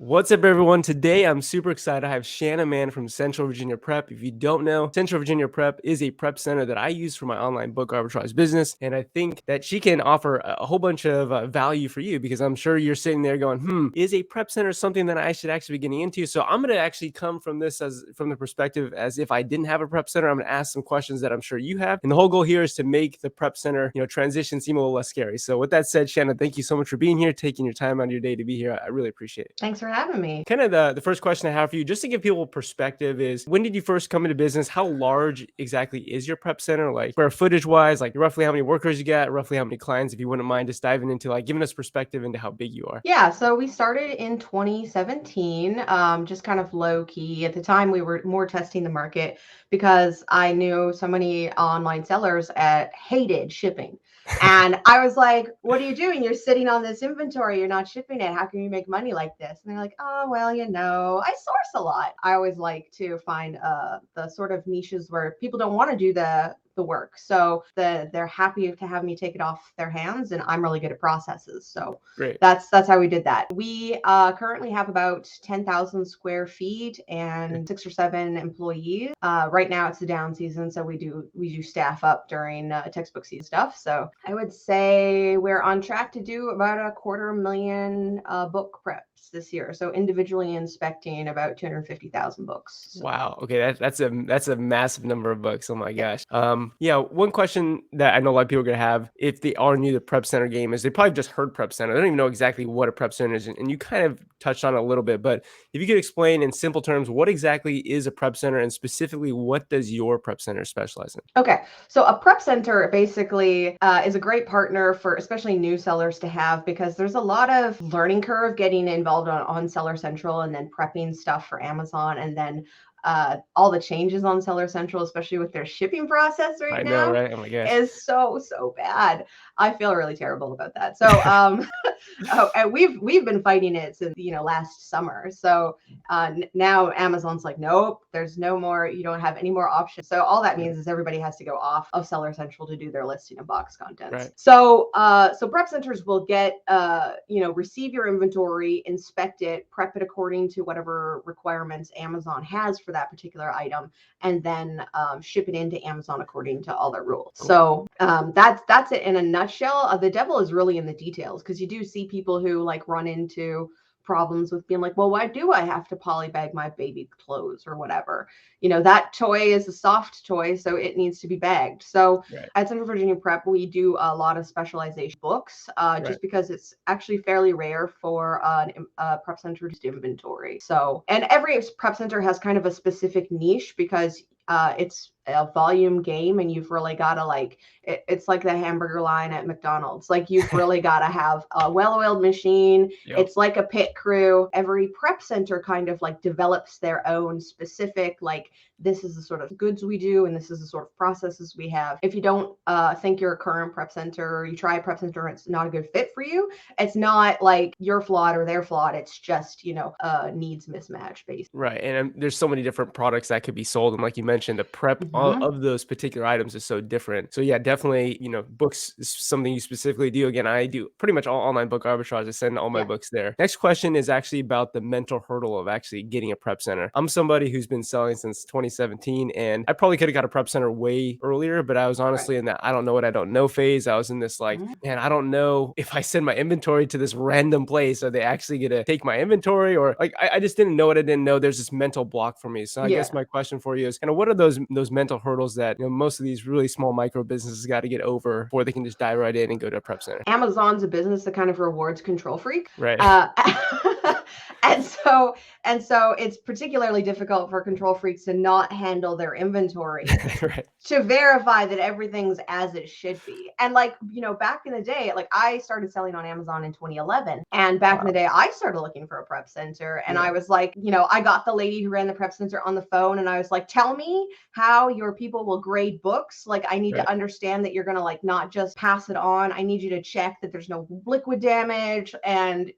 What's up, everyone? Today, I'm super excited. I have Shanna Mann from Central Virginia Prep. If you don't know, Central Virginia Prep is a prep center that I use for my online book arbitrage business. And I think that she can offer a whole bunch of value for you because I'm sure you're sitting there going, is a prep center something that I should actually be getting into? So I'm going to actually come from this from the perspective as if I didn't have a prep center. I'm going to ask some questions that I'm sure you have. And the whole goal here is to make the prep center, transition seem a little less scary. So with that said, Shanna, thank you so much for being here, taking your time out of your day to be here. I really appreciate it. Thanks for having me. Kind of the first question I have for you, just to give people perspective, is when did you first come into business? How large exactly is your prep center? Like square footage wise, like roughly how many workers you got, roughly how many clients, if you wouldn't mind just diving into like giving us perspective into how big you are. Yeah, so we started in 2017, just kind of low key. At the time, we were more testing the market because I knew so many online sellers hated shipping. And I was like, what are you doing? You're sitting on this inventory. You're not shipping it. How can you make money like this? And they're like, oh, well, I source a lot. I always like to find the sort of niches where people don't want to do the work. So they're happy to have me take it off their hands, and I'm really good at processes. So Great. that's how we did that. We currently have about 10,000 square feet and 6 or 7 employees. Right now it's the down season, so we do staff up during textbook season stuff. So I would say we're on track to do about 250,000 book preps this year. So individually inspecting about 250,000 books. So. Wow. Okay, that's a massive number of books. Oh my gosh. Yeah. One question that I know a lot of people are gonna have if they are new to the prep center game is they probably just heard prep center. They don't even know exactly what a prep center is, and you kind of touched on it a little bit. But if you could explain in simple terms what exactly is a prep center, and specifically what does your prep center specialize in? Okay, so a prep center basically is a great partner for especially new sellers to have because there's a lot of learning curve getting involved on Seller Central and then prepping stuff for Amazon, and then all the changes on Seller Central, especially with their shipping process right I know, now, right? Oh my gosh. is so bad. I feel really terrible about that. So and we've been fighting it since last summer. So now Amazon's like, nope, there's no more. You don't have any more options. So all that means is everybody has to go off of Seller Central to do their listing of box contents. Right. So prep centers will get receive your inventory, inspect it, prep it according to whatever requirements Amazon has for that particular item, and then ship it into Amazon according to all their rules. Cool. So that's it in a nutshell. The devil is really in the details because you do see people who like run into problems with being like, well, why do I have to polybag my baby clothes or whatever? That toy is a soft toy, so it needs to be bagged. So right. At Central Virginia Prep, we do a lot of specialization books just because it's actually fairly rare for a prep center to inventory. So, and every prep center has kind of a specific niche because it's a volume game, and you've really got to it's like the hamburger line at McDonald's. Like you've really got to have a well-oiled machine. Yep. It's like a pit crew. Every prep center kind of like develops their own specific, like this is the sort of goods we do, and this is the sort of processes we have. If you don't think your current prep center, you try a prep center, and it's not a good fit for you, it's not like you're flawed or they're flawed. It's just, needs mismatch based. Right. And there's so many different products that could be sold. And like you mentioned, the prep of those particular items is so different. So yeah, definitely, books is something you specifically do. Again, I do pretty much all online book arbitrage. I send all my books there. Next question is actually about the mental hurdle of actually getting a prep center. I'm somebody who's been selling since 2017, and I probably could have got a prep center way earlier, but I was honestly in that I don't know what I don't know phase. I was in this like, man, I don't know if I send my inventory to this random place, are they actually going to take my inventory? Or like, I just didn't know what I didn't know. There's this mental block for me. So I guess my question for you is kind of what are those mental hurdles that most of these really small micro businesses got to get over before they can just dive right in and go to a prep center? Amazon's a business that kind of rewards control freak. Right. And so it's particularly difficult for control freaks to not handle their inventory to verify that everything's as it should be. And back in the day, I started selling on Amazon in 2011. And back in the day, I started looking for a prep center. And I was like, I got the lady who ran the prep center on the phone, and I was like, tell me how your people will grade books. Like, I need to understand that you're going to not just pass it on. I need you to check that there's no liquid damage. And,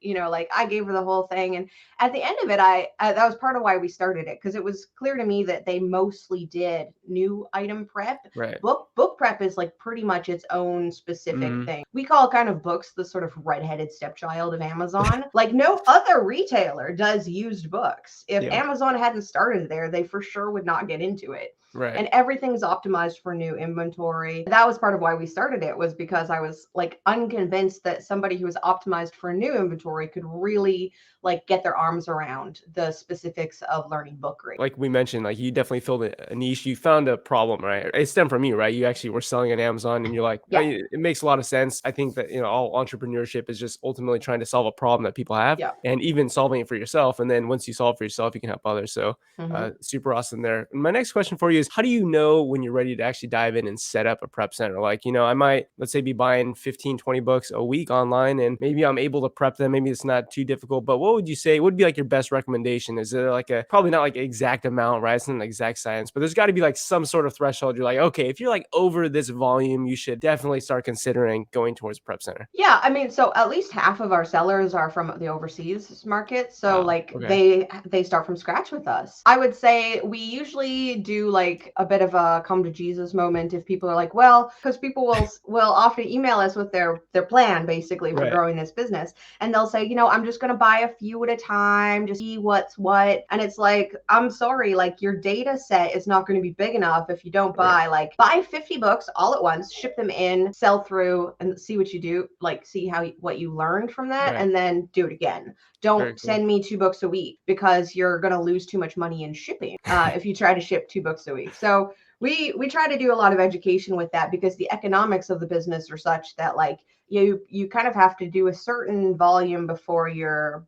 I gave her the whole thing. And at the end of it, that was part of why we started it, because it was clear to me that they mostly did new item prep, book book prep is like pretty much its own specific Mhm. thing. We call kind of books the sort of redheaded stepchild of Amazon. Like no other retailer does used books. If Yeah. Amazon hadn't started there, they for sure would not get into it. Right. And everything's optimized for new inventory. That was part of why we started it, was because I was like unconvinced that somebody who was optimized for new inventory could really like get their arms around the specifics of learning book reading. Like we mentioned, like you definitely filled a niche. You found a problem, right? It stemmed from you, right? You actually were selling on Amazon and you're like, oh, Yeah. it makes a lot of sense. I think that, all entrepreneurship is just ultimately trying to solve a problem that people have Yeah. and even solving it for yourself. And then once you solve it for yourself, you can help others. So Mm-hmm. super awesome there. And my next question for you is, how do you know when you're ready to actually dive in and set up a prep center? Like, I might, let's say, be buying 15, 20 books a week online and maybe I'm able to prep them. Maybe it's not too difficult, but what would you say would be like your best recommendation? Is there like probably not like exact amount, right? It's not an exact science, but there's got to be like some sort of threshold. You're like, okay, if you're like over this volume, you should definitely start considering going towards prep center. Yeah, I mean, so at least half of our sellers are from the overseas market. So Wow. like Okay. they start from scratch with us. I would say we usually do like a bit of a come to Jesus moment if people are like, well, because people will often email us with their plan basically for Right. growing this business. And they'll say, I'm just gonna buy a few at a time, just see what's what. And it's like, I'm sorry, like your data set is not going to be big enough if you don't Right. buy 50 books all at once, ship them in, sell through, and see what you do, like see what you learned from that, Right. and then do it again. Very Don't cool. send me 2 books a week because you're going to lose too much money in shipping if you try to ship 2 books a week. So we try to do a lot of education with that because the economics of the business are such that like you kind of have to do a certain volume before your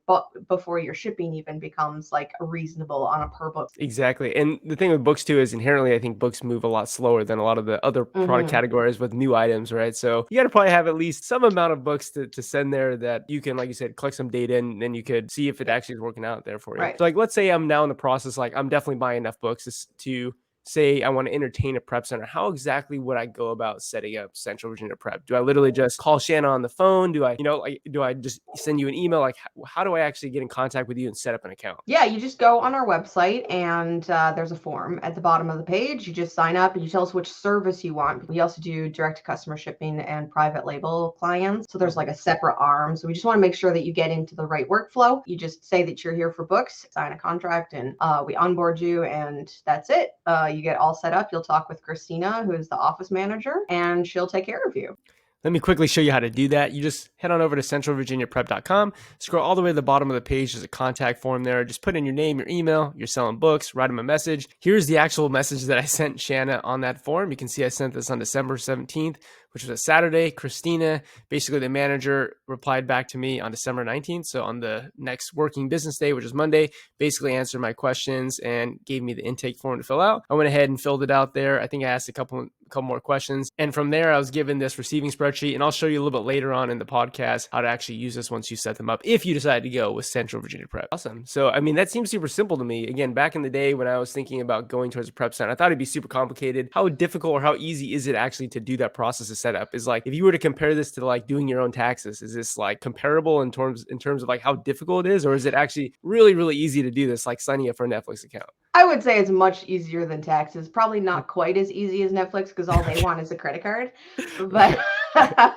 shipping even becomes like reasonable on a per book. Exactly. And the thing with books too is inherently, I think books move a lot slower than a lot of the other product Mm-hmm. categories with new items, right? So you got to probably have at least some amount of books to send there that you can, like you said, collect some data and then you could see if it Yeah. actually is working out there for you. Right. So like, let's say I'm now in the process, like I'm definitely buying enough books to say I want to entertain a prep center. How exactly would I go about setting up Central Virginia Prep? Do I literally just call Shanna on the phone? Do I, like, do I just send you an email? Like, how do I actually get in contact with you and set up an account? Yeah, you just go on our website and there's a form at the bottom of the page. You just sign up and you tell us which service you want. We also do direct to customer shipping and private label clients. So there's like a separate arm. So we just want to make sure that you get into the right workflow. You just say that you're here for books, sign a contract, and we onboard you, and that's it. You get all set up. You'll talk with Christina, who is the office manager, and she'll take care of you. Let me quickly show you how to do that. You just head on over to centralvirginiaprep.com, scroll all the way to the bottom of the page. There's a contact form there. Just put in your name, your email, you're selling books, write them a message. Here's the actual message that I sent Shanna on that form. You can see I sent this on December 17th, which was a Saturday. Christina, basically the manager, replied back to me on December 19th. So on the next working business day, which is Monday, basically answered my questions and gave me the intake form to fill out. I went ahead and filled it out there. I think I asked a couple more questions. And from there, I was given this receiving spreadsheet. And I'll show you a little bit later on in the podcast how to actually use this once you set them up, if you decide to go with Central Virginia Prep. Awesome. So, I mean, that seems super simple to me. Again, back in the day when I was thinking about going towards a prep center, I thought it'd be super complicated. How difficult or how easy is it actually to do that process of setup? Is like, if you were to compare this to like doing your own taxes, is this like comparable in terms of like how difficult it is? Or is it actually really, really easy to do this, like signing up for a Netflix account? I would say it's much easier than taxes. Probably not quite as easy as Netflix because all they want is a credit card. But Okay.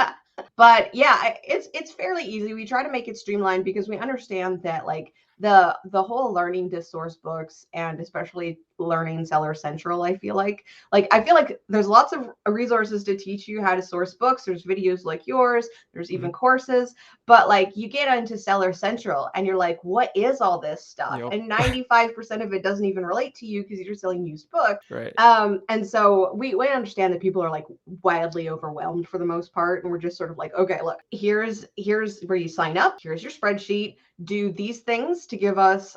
but yeah, it's fairly easy. We try to make it streamlined because we understand that like the whole learning to source books, and especially learning Seller Central, I feel like there's lots of resources to teach you how to source books. There's videos like yours, there's even Mhm. courses, but like you get into Seller Central and you're like, what is all this stuff? Yep. And 95% of it doesn't even relate to you because you're selling used books. Right. And so we understand that people are like wildly overwhelmed for the most part, and we're just sort of like, okay, look, here's where you sign up, here's your spreadsheet, do these things to give us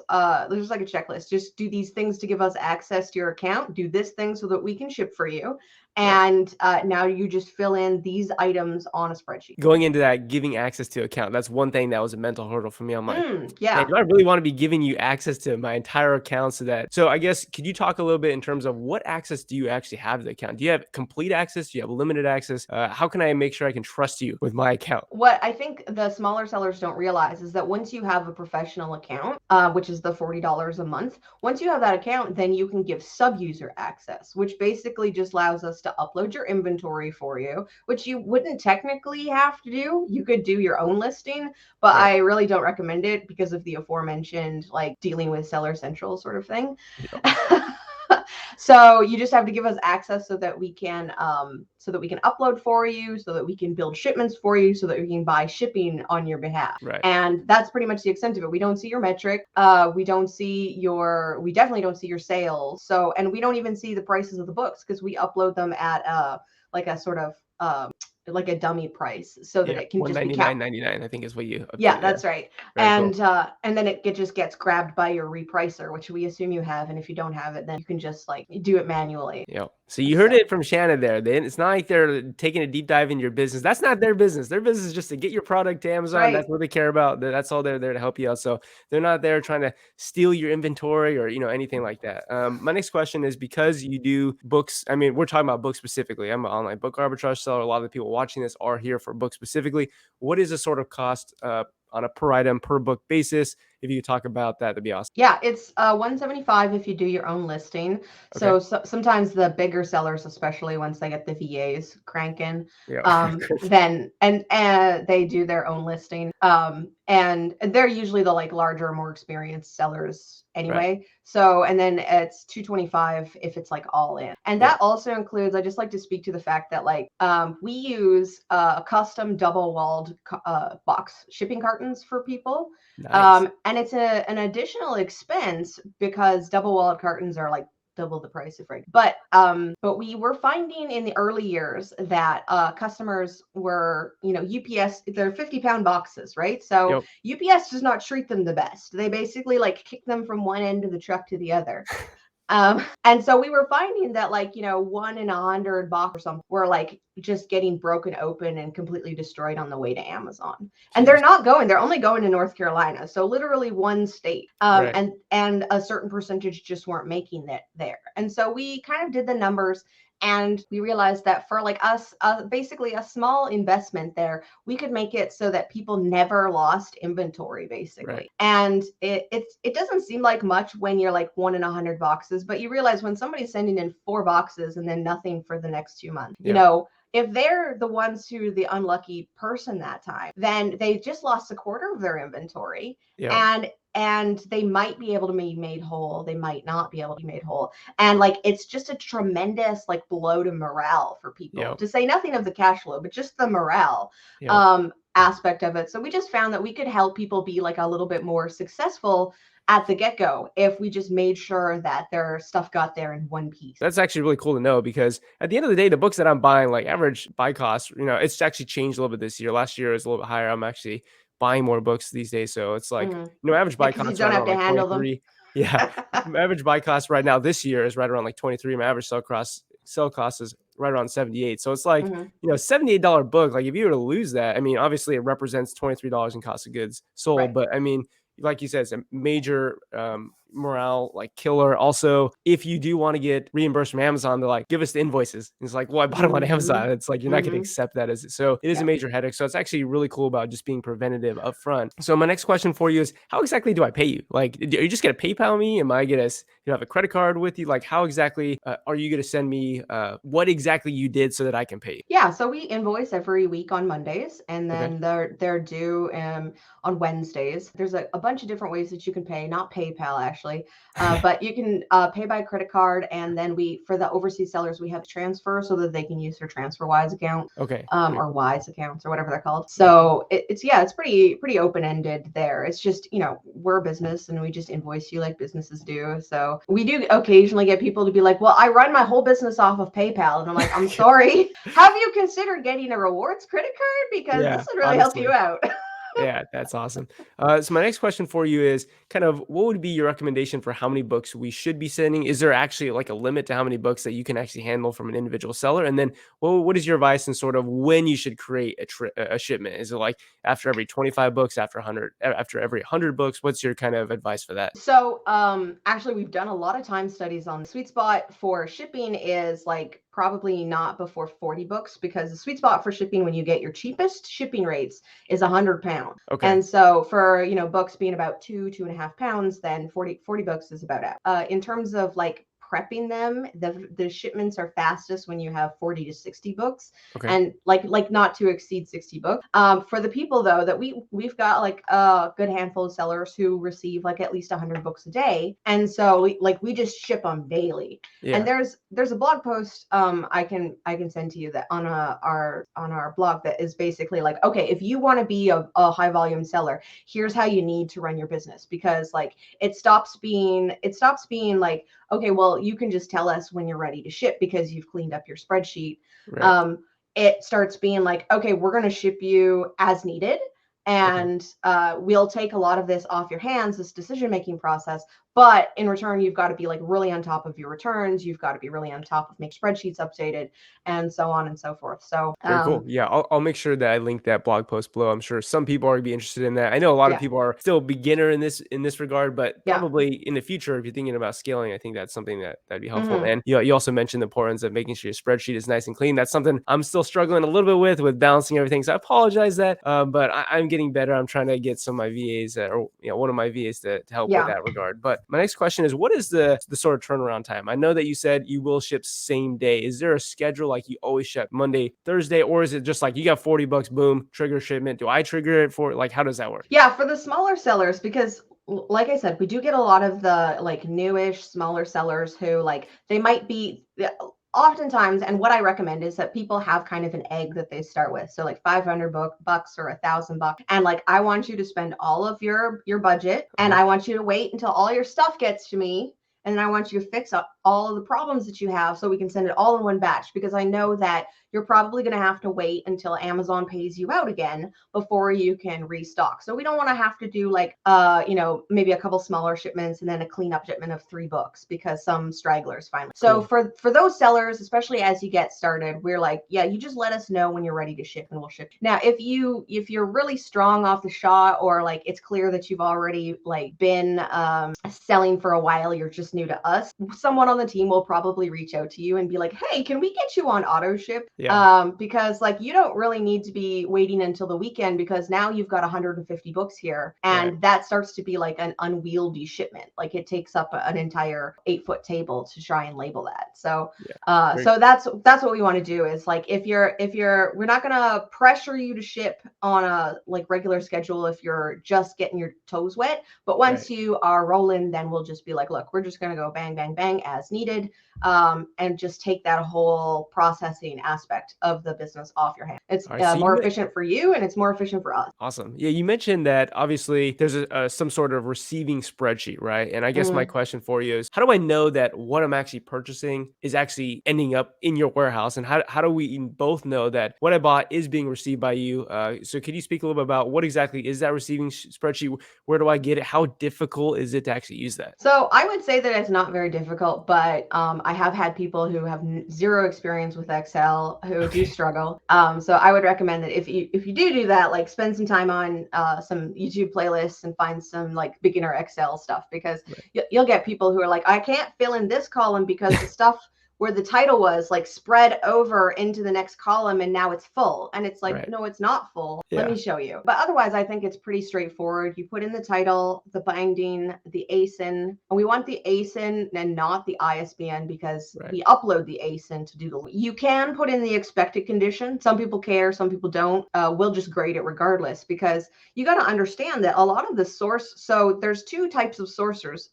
there's like a checklist, just do these things to give us access to your account, do this thing so that we can ship for you, Right. and now you just fill in these items on a spreadsheet. Going into that, giving access to account, that's one thing that was a mental hurdle for me. I'm like, man, Yeah. do I really want to be giving you access to my entire account? So I guess, could you talk a little bit in terms of what access do you actually have to the account? Do you have complete access? Do you have limited access? How can I make sure I can trust you with my account? What I think the smaller sellers don't realize is that once you have a professional account, which is the $40 a month, once you have that account, then you can give sub-user access, which basically just allows us to upload your inventory for you, which you wouldn't technically have to do. You could do your own listing, but Right. I really don't recommend it because of the aforementioned, like dealing with Seller Central sort of thing. Yep. So you just have to give us access so that we can upload for you, so that we can build shipments for you, so that we can buy shipping on your behalf. Right. And that's pretty much the extent of it. We don't see your metric. We definitely don't see your sales. So, and we don't even see the prices of the books because we upload them at like a sort of like a dummy price so that Yeah. it can just be 199.99, I think is what you update. yeah, that's right. Very cool. And then it just gets grabbed by your repricer, which we assume you have. And if you don't have it, then you can just like do it manually. Yeah. So you heard it from Shannon there. It's not like they're taking a deep dive in your business. That's not their business. Their business is just to get your product to Amazon. Right. That's what they care about. That's all they're there to help you out. So they're not there trying to steal your inventory or anything like that. My next question is, because you do books. I mean, we're talking about books specifically. I'm an online book arbitrage seller. A lot of the people watching this are here for books specifically. What is the sort of cost on a per item, per book basis? If you could talk about that, that'd be awesome. Yeah, it's $175 if you do your own listing. Okay. So sometimes the bigger sellers, especially once they get the VAs cranking, Yeah. then they do their own listing. And they're usually the like larger, more experienced sellers anyway. Right. So, and then it's $225 if it's like all in. And that also includes, I just like to speak to the fact that like we use custom double-walled box shipping cartons for people. Nice. And it's an additional expense because double-walled cartons are like double the price of regular. But we were finding in the early years that customers were, UPS, they're 50-pound boxes, right? So UPS does not treat them the best. They basically like kick them from one end of the truck to the other. And so we were finding that like, 1 in 100 box or something were like just getting broken open and completely destroyed on the way to Amazon. And they're only going to North Carolina. So literally one state. Right. And a certain percentage just weren't making it there. And so we kind of did the numbers. And we realized that for like us, basically a small investment there, we could make it so that people never lost inventory, basically. Right. And it doesn't seem like much when you're like 1 in 100 boxes, but you realize when somebody's sending in 4 boxes and then nothing for the next 2 months, if they're the ones who the unlucky person that time, then they just lost a quarter of their inventory. And they might be able to be made whole. They might not be able to be made whole. And like, it's just a tremendous like blow to morale for people, to say nothing of the cash flow, but just the morale aspect of it. So we just found that we could help people be like a little bit more successful at the get-go if we just made sure that their stuff got there in one piece. That's actually really cool to know, because at the end of the day, the books that I'm buying, like average buy cost, it's actually changed a little bit this year. Last year was a little bit higher. I'm actually buying more books these days. So it's like, average buy Because you cost don't right have around to like handle 23. Yeah. Average buy cost right now this year is right around like 23. My average sell cost is right around 78. So it's like, $78 book. Like if you were to lose that, I mean, obviously it represents $23 in cost of goods sold. Right. But I mean, like you said, it's a major morale like killer. Also, if you do want to get reimbursed from Amazon, they're like, give us the invoices. And it's like, well, I bought them on Amazon. It's like, you're not going to accept that as it. So it is a major headache. So it's actually really cool about just being preventative up front. So my next question for you is, how exactly do I pay you? Like, are you just going to PayPal me? Am I going to have a credit card with you? Like, how exactly are you going to send me what exactly you did so that I can pay you? Yeah, so we invoice every week on Mondays, and then they're due on Wednesdays. There's a bunch of different ways that you can pay, not PayPal actually, but you can pay by credit card, and then for the overseas sellers, we have transfer so that they can use their TransferWise account, or Wise accounts or whatever they're called. So it's pretty open-ended there. It's just, we're a business and we just invoice you like businesses do. So we do occasionally get people to be like, well, I run my whole business off of PayPal, and I'm like, I'm sorry. Have you considered getting a rewards credit card? Because this would really help you out. Yeah, that's awesome. So my next question for you is kind of, what would be your recommendation for how many books we should be sending? Is there actually like a limit to how many books that you can actually handle from an individual seller? And then, what is your advice in sort of when you should create a shipment? Is it like after every 25 books, after every 100 books? What's your kind of advice for that? So actually, we've done a lot of time studies on the sweet spot for shipping is like probably not before 40 books, because the sweet spot for shipping when you get your cheapest shipping rates is 100 pounds. Okay. And so for, books being about 2.5 pounds, then 40 books is about out. In terms of like prepping them, the shipments are fastest when you have 40 to 60 books, Okay. and like not to exceed 60 books. For the people though that we've got like a good handful of sellers who receive like at least 100 books a day, and so we just ship them daily. And Yeah. there's a blog post I can send to you that on our blog that is basically like, okay, if you want to be a high volume seller, here's how you need to run your business, because like it stops being like, okay, well, you can just tell us when you're ready to ship because you've cleaned up your spreadsheet. Right. It starts being like, okay, we're going to ship you as needed, Okay. and we'll take a lot of this off your hands, this decision making process. But in return, you've got to be like really on top of your returns. You've got to be really on top of making spreadsheets updated, and so on and so forth. So Very cool. Yeah, I'll make sure that I link that blog post below. I'm sure some people already be interested in that. I know a lot of yeah, people are still beginner in this regard, but yeah. probably in the future, if you're thinking about scaling, I think that's something that'd be helpful. Hmm. And you also mentioned the importance of making sure your spreadsheet is nice and clean. That's something I'm still struggling a little bit with balancing everything. So I apologize that, but I'm getting better. I'm trying to get some of my VAs or one of my VAs to help with Yeah. that regard. But my next question is, what is the sort of turnaround time? I know that you said you will ship same day. Is there a schedule like you always ship Monday, Thursday, or is it just like you got 40 bucks, boom, trigger shipment? Do I trigger it for like how does that work? Yeah, for the smaller sellers, because like I said, we do get a lot of the like newish smaller sellers who like they might be oftentimes, and what I recommend is that people have kind of an egg that they start with. So like 500 bucks or $1,000, and like I want you to spend all of your budget, and Uh-huh. I want you to wait until all your stuff gets to me, and then I want you to fix up all of the problems that you have so we can send it all in one batch, because I know that you're probably going to have to wait until Amazon pays you out again before you can restock. So we don't want to have to do like maybe a couple smaller shipments and then a cleanup shipment of 3 books because some stragglers finally. So Cool. for those sellers, especially as you get started, we're like, yeah, you just let us know when you're ready to ship and we'll ship. Now, if you're really strong off the shot, or like it's clear that you've already like been selling for a while, you're just new to us, someone on the team will probably reach out to you and be like, hey, can we get you on auto ship? Yeah. Because like you don't really need to be waiting until the weekend, because now you've got 150 books here, Right. and that starts to be like an unwieldy shipment. Like it takes up an entire 8-foot table to try and label that. So Yeah. so that's what we want to do is like if you're we're not going to pressure you to ship on a like regular schedule if you're just getting your toes wet, but once Right. you are rolling, then we'll just be like, look, we're just going to go bang bang bang as needed, and just take that whole processing aspect of the business off your hands. It's All right. So more efficient for you, and it's more efficient for us. awesome. Yeah, you mentioned that obviously there's some sort of receiving spreadsheet, right? And I guess my Mm. question for you is, how do I know that what I'm actually purchasing is actually ending up in your warehouse? And how do we both know that what I bought is being received by you? So could you speak a little bit about what exactly is that receiving spreadsheet? Where do I get it? How difficult is it to actually use that? So I would say that it's not very difficult, but I have had people who have zero experience with Excel who do Okay. struggle. So I would recommend that if you do that, like spend some time on some YouTube playlists and find some like beginner Excel stuff, because you'll get people who are like, I can't fill in this column because the stuff where the title was like spread over into the next column and now it's full. And it's like, Right. no, it's not full. Let me Yeah. show you. But otherwise, I think it's pretty straightforward. You put in the title, the binding, the ASIN, and we want the ASIN and not the ISBN because Right. we upload the ASIN to do the. You can put in the expected condition. Some people care, some people don't. We'll just grade it regardless, because you got to understand that a lot of the source. So there's 2 types of sourcers.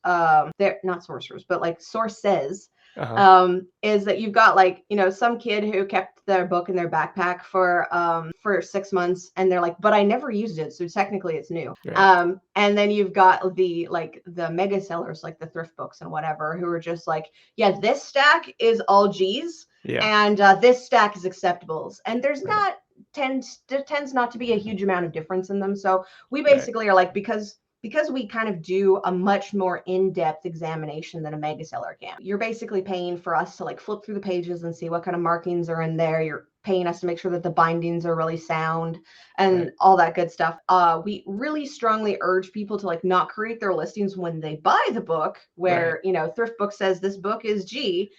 They're not sorcerers, but like sources. Uh-huh. Is that you've got like, some kid who kept their book in their backpack for 6 months, and they're like, but I never used it, so technically it's new. Right. And then you've got the mega sellers, like the thrift books and whatever, who are just like, yeah, this stack is all G's, Yeah. and this stack is acceptables, and there's Right. not tends not to be a huge amount of difference in them. So we Right. basically are like, because we kind of do a much more in-depth examination than a mega seller can. You're basically paying for us to like flip through the pages and see what kind of markings are in there. You're paying us to make sure that the bindings are really sound Right. and all that good stuff. We really strongly urge people to like not create their listings when they buy the book, Right. where thrift book says this book is G.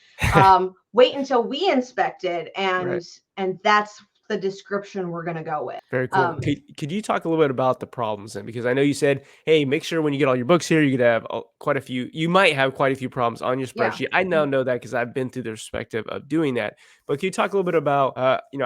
Wait until we inspect it, Right. and that's the description we're going to go with. Very cool. Could you talk a little bit about the problems then? Because I know you said, hey, make sure when you get all your books here, you could have quite a few, you might have quite a few problems on your Yeah. spreadsheet. I now know that because I've been through the perspective of doing that. But can you talk a little bit about,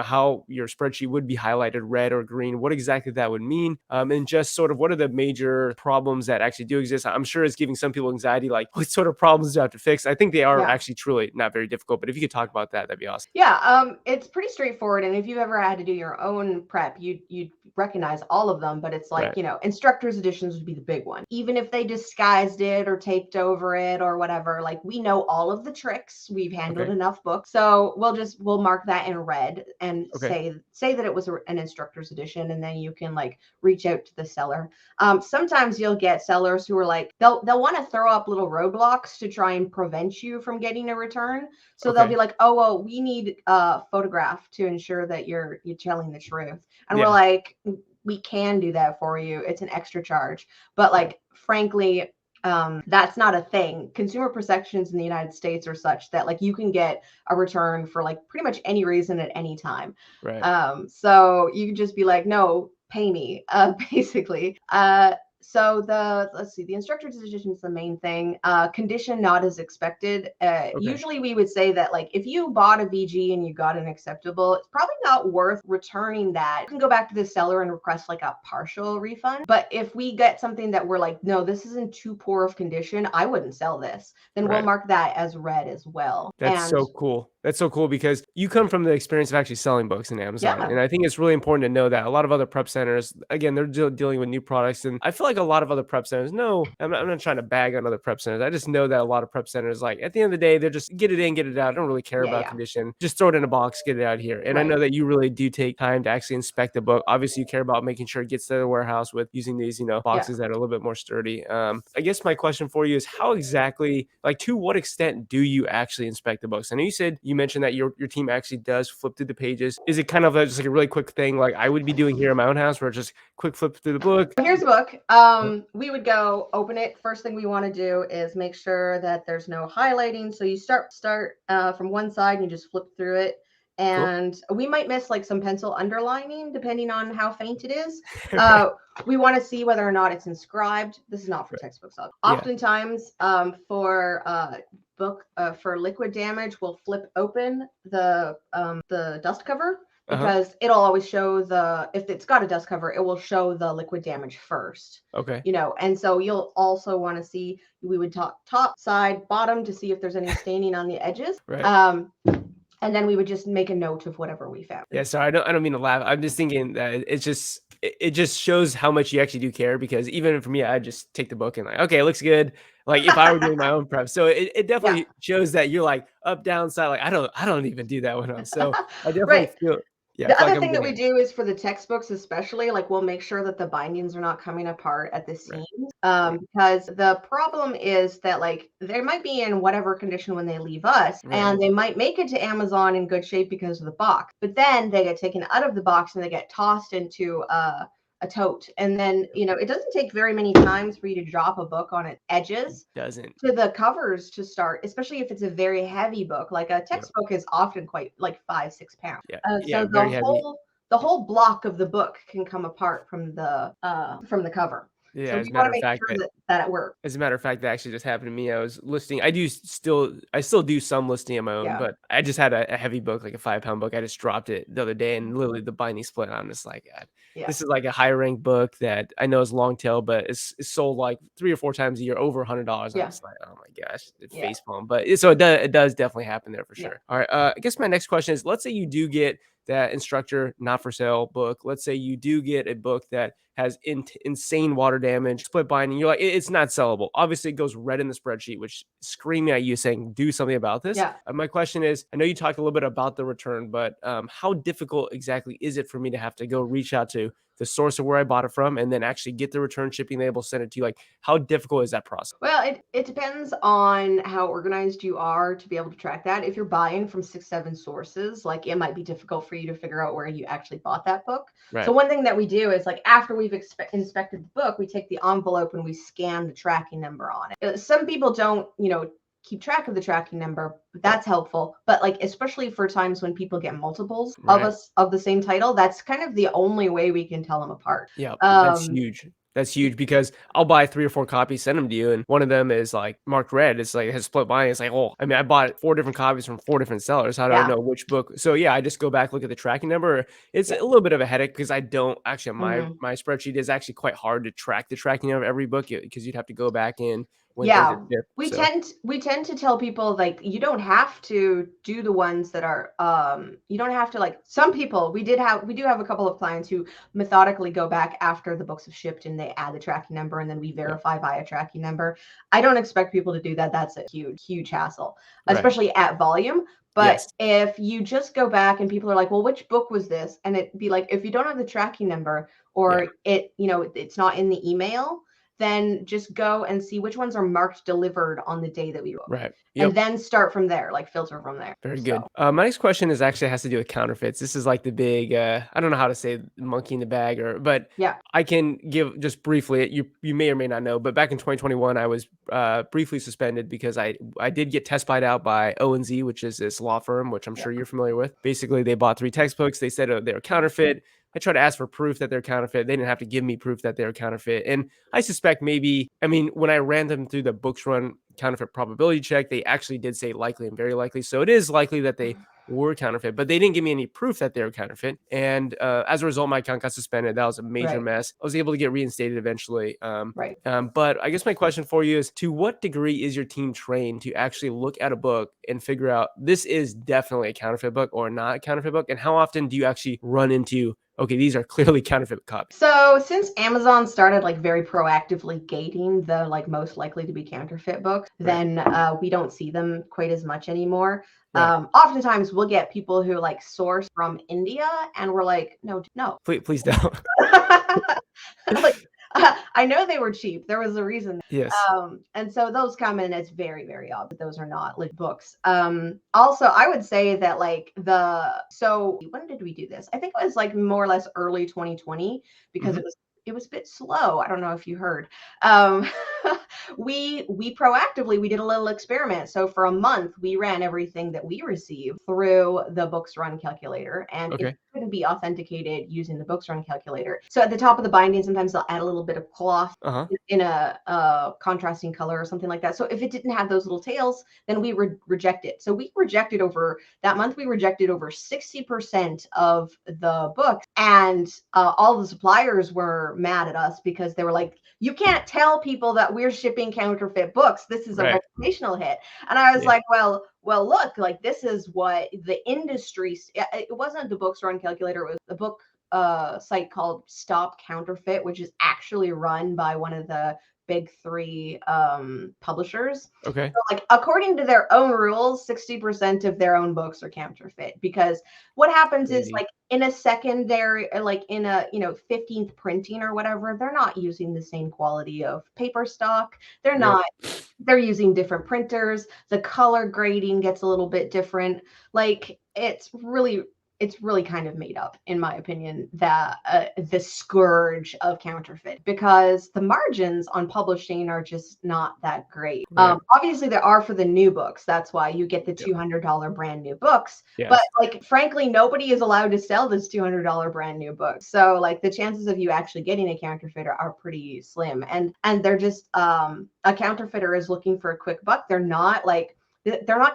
how your spreadsheet would be highlighted red or green, what exactly that would mean, and just sort of what are the major problems that actually do exist? I'm sure it's giving some people anxiety, like what sort of problems do I have to fix? I think they are actually truly not very difficult, but if you could talk about that, that'd be awesome. Yeah, it's pretty straightforward. And if you've ever had to do your own prep, you'd recognize all of them. But it's like, Right. instructors editions would be the big one. Even if they disguised it or taped over it or whatever, like we know all of the tricks. We've handled Okay. enough books, so we'll mark that in red and Okay. say that it was an instructor's edition, and then you can like reach out to the seller. Sometimes you'll get sellers who are like they'll want to throw up little roadblocks to try and prevent you from getting a return. So they'll be like, oh, well, we need a photograph to ensure that you're telling the truth. And we're like, we can do that for you. It's an extra charge. But like, frankly, that's not a thing. Consumer protections in the United States are such that like you can get a return for like pretty much any reason at any time. Right. So you can just be like, no, pay me, basically. So let's see, the instructor's decision is the main thing. Condition not as expected. Okay. Usually we would say that like if you bought a VG and you got an acceptable, it's probably not worth returning that. You can go back to the seller and request like a partial refund. But if we get something that we're like, no, this isn't too poor of condition, I wouldn't sell this, then we'll mark that as red as well. That's so cool. That's so cool because you come from the experience of actually selling books in Amazon. And I think it's really important to know that a lot of other prep centers, again, they're dealing with new products. And I feel like a lot of other prep centers, no, I'm not trying to bag on other prep centers. I just know that a lot of prep centers, like at the end of the day, they're just get it in, get it out. I don't really care about condition. Just throw it in a box, get it out here. And I know that you really do take time to actually inspect the book. Obviously, you care about making sure it gets to the warehouse with using these, boxes that are a little bit more sturdy. I guess my question for you is how exactly, like to what extent do you actually inspect the books? I know you mentioned that your team actually does flip through the pages. Is it kind of just like a really quick thing like I would be doing here in my own house where it's just quick flip through the book? Here's the book. We would go open it. First thing we want to do is make sure that there's no highlighting. So you start from one side and you just flip through it. And we might miss like some pencil underlining depending on how faint it is. We want to see whether or not it's inscribed. This is not for textbooks. Oftentimes, for liquid damage, we'll flip open the dust cover because it'll always show if it's got a dust cover, it will show the liquid damage first. Okay. And so you'll also want to see, we would top, side, bottom to see if there's any staining on the edges. Right. And then we would just make a note of whatever we found. Yeah, sorry, I don't mean to laugh. I'm just thinking that it just shows how much you actually do care because even for me, I just take the book and like, okay, it looks good. Like if I were doing my own prep. So it definitely shows that you're like up, down, side. Like I don't even do that one. So I definitely feel the other thing that we do is for the textbooks, especially, like we'll make sure that the bindings are not coming apart at the seams. Because the problem is that like they might be in whatever condition when they leave us, and they might make it to Amazon in good shape because of the box, but then they get taken out of the box and they get tossed into a tote. And then, it doesn't take very many times for you to drop a book on its edges to the covers to start, especially if it's a very heavy book. Like a textbook is often quite like 5-6 pounds. So the whole block of the book can come apart from the cover. Yeah, so as a we matter want to of make fact, sure that it works. as a matter of fact, that actually just happened to me. I was listing. I still do some listing on my own, but I just had a heavy book, like a 5-pound book. I just dropped it the other day, and literally the binding split. I'm just like, God, this is like a high ranked book that I know is long tail, but it's sold like 3 or 4 times a year, over $100. I'm just like, oh my gosh, it's facepalm. But it does definitely happen there for sure. All right, I guess my next question is: let's say you do get that instructor not for sale book. Let's say you do get a book that has insane water damage, split binding. You're like, it's not sellable. Obviously, it goes red in the spreadsheet, which screaming at you saying, do something about this. My question is, I know you talked a little bit about the return, but how difficult exactly is it for me to have to go reach out to the source of where I bought it from and then actually get the return shipping label, send it to you? Like, how difficult is that process? Well, it depends on how organized you are to be able to track that. If you're buying from 6-7 sources, like it might be difficult for you to figure out where you actually bought that book. So one thing that we do is like after we've inspected the book, we take the envelope and we scan the tracking number on it. Some people don't, keep track of the tracking number. That's helpful. But like, especially for times when people get multiples of Right. us of the same title, that's kind of the only way we can tell them apart. Yeah, that's huge. That's huge because I'll buy 3 or 4 copies, send them to you, and one of them is, like, marked red. It's like, it has split buying. It's like, oh, I mean, I bought 4 different copies from 4 different sellers. How do I Yeah. know which book? So, yeah, I just go back, look at the tracking number. It's Yeah. a little bit of a headache because I don't actually, my Mhm. my spreadsheet is actually quite hard to track the tracking of every book because you'd have to go back in when things are Yeah, shipped, we so tend we tend to tell people like you don't have to do the ones that are you don't have to like some people we do have a couple of clients who methodically go back after the books have shipped and they add the tracking number and then we yeah, verify via tracking number. I don't expect people to do that. That's a huge hassle, right. especially at volume. But Yes, if you just go back and people are like, well, which book was this? And it be like, if you don't have the tracking number yeah, or it's not in the email, then just go and see which ones are marked delivered on the day that we wrote. right. And Yep. then start from there, like filter from there. Very good. So, My next question is actually has to do with counterfeits. This is like the big, I don't know how to say monkey in the bag but yeah. I can give just briefly, you may or may not know, but back in 2021, I was briefly suspended because I did get test buyed out by O&Z, which is this law firm, which I'm Yeah. sure you're familiar with. Basically, they bought 3 textbooks. They said they were counterfeit. I tried to ask for proof that they're counterfeit. They didn't have to give me proof that they're counterfeit. And I suspect maybe, I mean, when I ran them through the books run counterfeit probability check, they actually did say likely and very likely. So it is likely that they were counterfeit, but they didn't give me any proof that they were counterfeit. And as a result, my account got suspended. That was a major Right. mess. I was able to get reinstated eventually. Right. But I guess my question for you is, to what degree is your team trained to actually look at a book and figure out this is definitely a counterfeit book or not a counterfeit book? And how often do you actually run into, okay, these are clearly counterfeit copies? So since Amazon started like very proactively gating the like most likely to be counterfeit books, Right. then we don't see them quite as much anymore. Right. Oftentimes we'll get people who like source from India and we're like, no, no. Please don't. Like, I know they were cheap. There was a reason. Yes. And so those come in as very, very obvious. Those are not like books. Also, I would say that like so when did we do this? I think it was like more or less early 2020 because Mhm. it was a bit slow. I don't know if you heard. Um, we proactively we did a little experiment. So for a month, we ran everything that we received through the books run calculator, and it Okay. couldn't be authenticated using the books run calculator. So at the top of the binding, sometimes they'll add a little bit of cloth Uh-huh. in a contrasting color or something like that. So if it didn't have those little tails, then we would reject it. So we rejected over that month, we rejected over 60% of the books. And all the suppliers were mad at us because they were like, you can't tell people that we're shipping counterfeit books. This is a Right. reputational hit. And I was Yeah. like, well, look, like this is what the industry, it wasn't the books run calculator, it was the book site called Stop Counterfeit, which is actually run by one of the big 3 publishers. Okay. So, like, according to their own rules, 60% of their own books are counterfeit because what happens is Crazy. like in a secondary, like in a 15th printing or whatever, they're not using the same quality of paper stock. They're Yep. not they're using different printers. The color grading gets a little bit different. Like it's really kind of made up, in my opinion, that the scourge of counterfeit because the margins on publishing are just not that great. Right. Obviously, there are for the new books. That's why you get the Yep. $200 brand new books. But Yes. like, frankly, nobody is allowed to sell this $200 brand new book. So like, the chances of you actually getting a counterfeiter are pretty slim. And they're just a counterfeiter is looking for a quick buck. They're not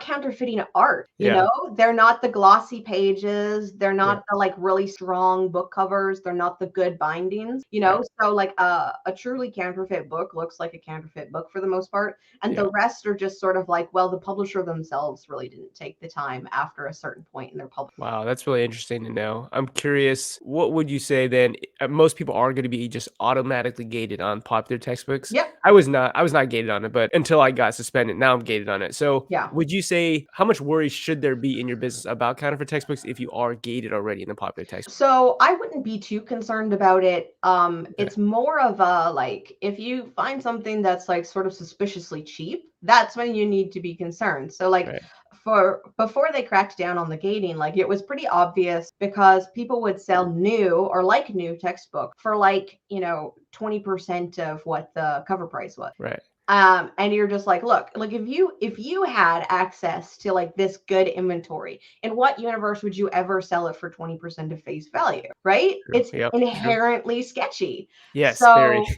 counterfeiting art, Yeah. they're not the glossy pages, they're Right. not the like really strong book covers, they're not the good bindings, Right. so like a truly counterfeit book looks like a counterfeit book for the most part, and Yeah. the rest are just sort of like, well, the publisher themselves really didn't take the time after a certain point in their public. Wow, that's really interesting to know. I'm curious, what would you say then? Most people are going to be just automatically gated on popular textbooks. Yep. I was not gated on it, but until I got suspended, now I'm gated on it. So, Yeah. would you say how much worry should there be in your business about counterfeit textbooks if you are gated already in the popular textbook? So I wouldn't be too concerned about it. Okay. It's more of a like if you find something that's like sort of suspiciously cheap, that's when you need to be concerned. So like Right. for before they cracked down on the gating, like it was pretty obvious because people would sell new or like new textbook for like, 20% of what the cover price was. Right. And you're just like, look, like if you had access to like this good inventory, in what universe would you ever sell it for 20% of face value, right? True. It's Yep. True. inherently sketchy. Yes. Very. So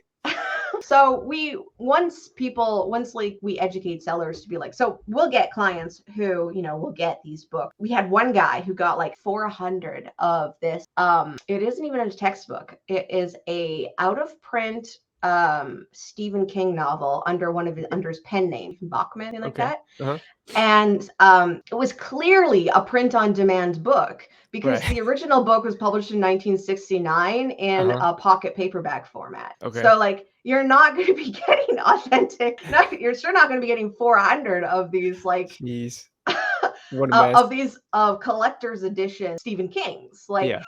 so once like we educate sellers to be like, so we'll get clients who, you know, will get these books. We had one guy who got like 400 of this. It isn't even a textbook. It is a out of print Stephen King novel under his pen name, Bachman, like Okay. that. Uh-huh. And it was clearly a print on demand book because Right. the original book was published in 1969 in Uh-huh. a pocket paperback format. Okay. So like you're not going to be getting authentic. You're sure not going to be getting 400 of these like Jeez. What a mess. of these collector's edition Stephen King's. Like, Yeah.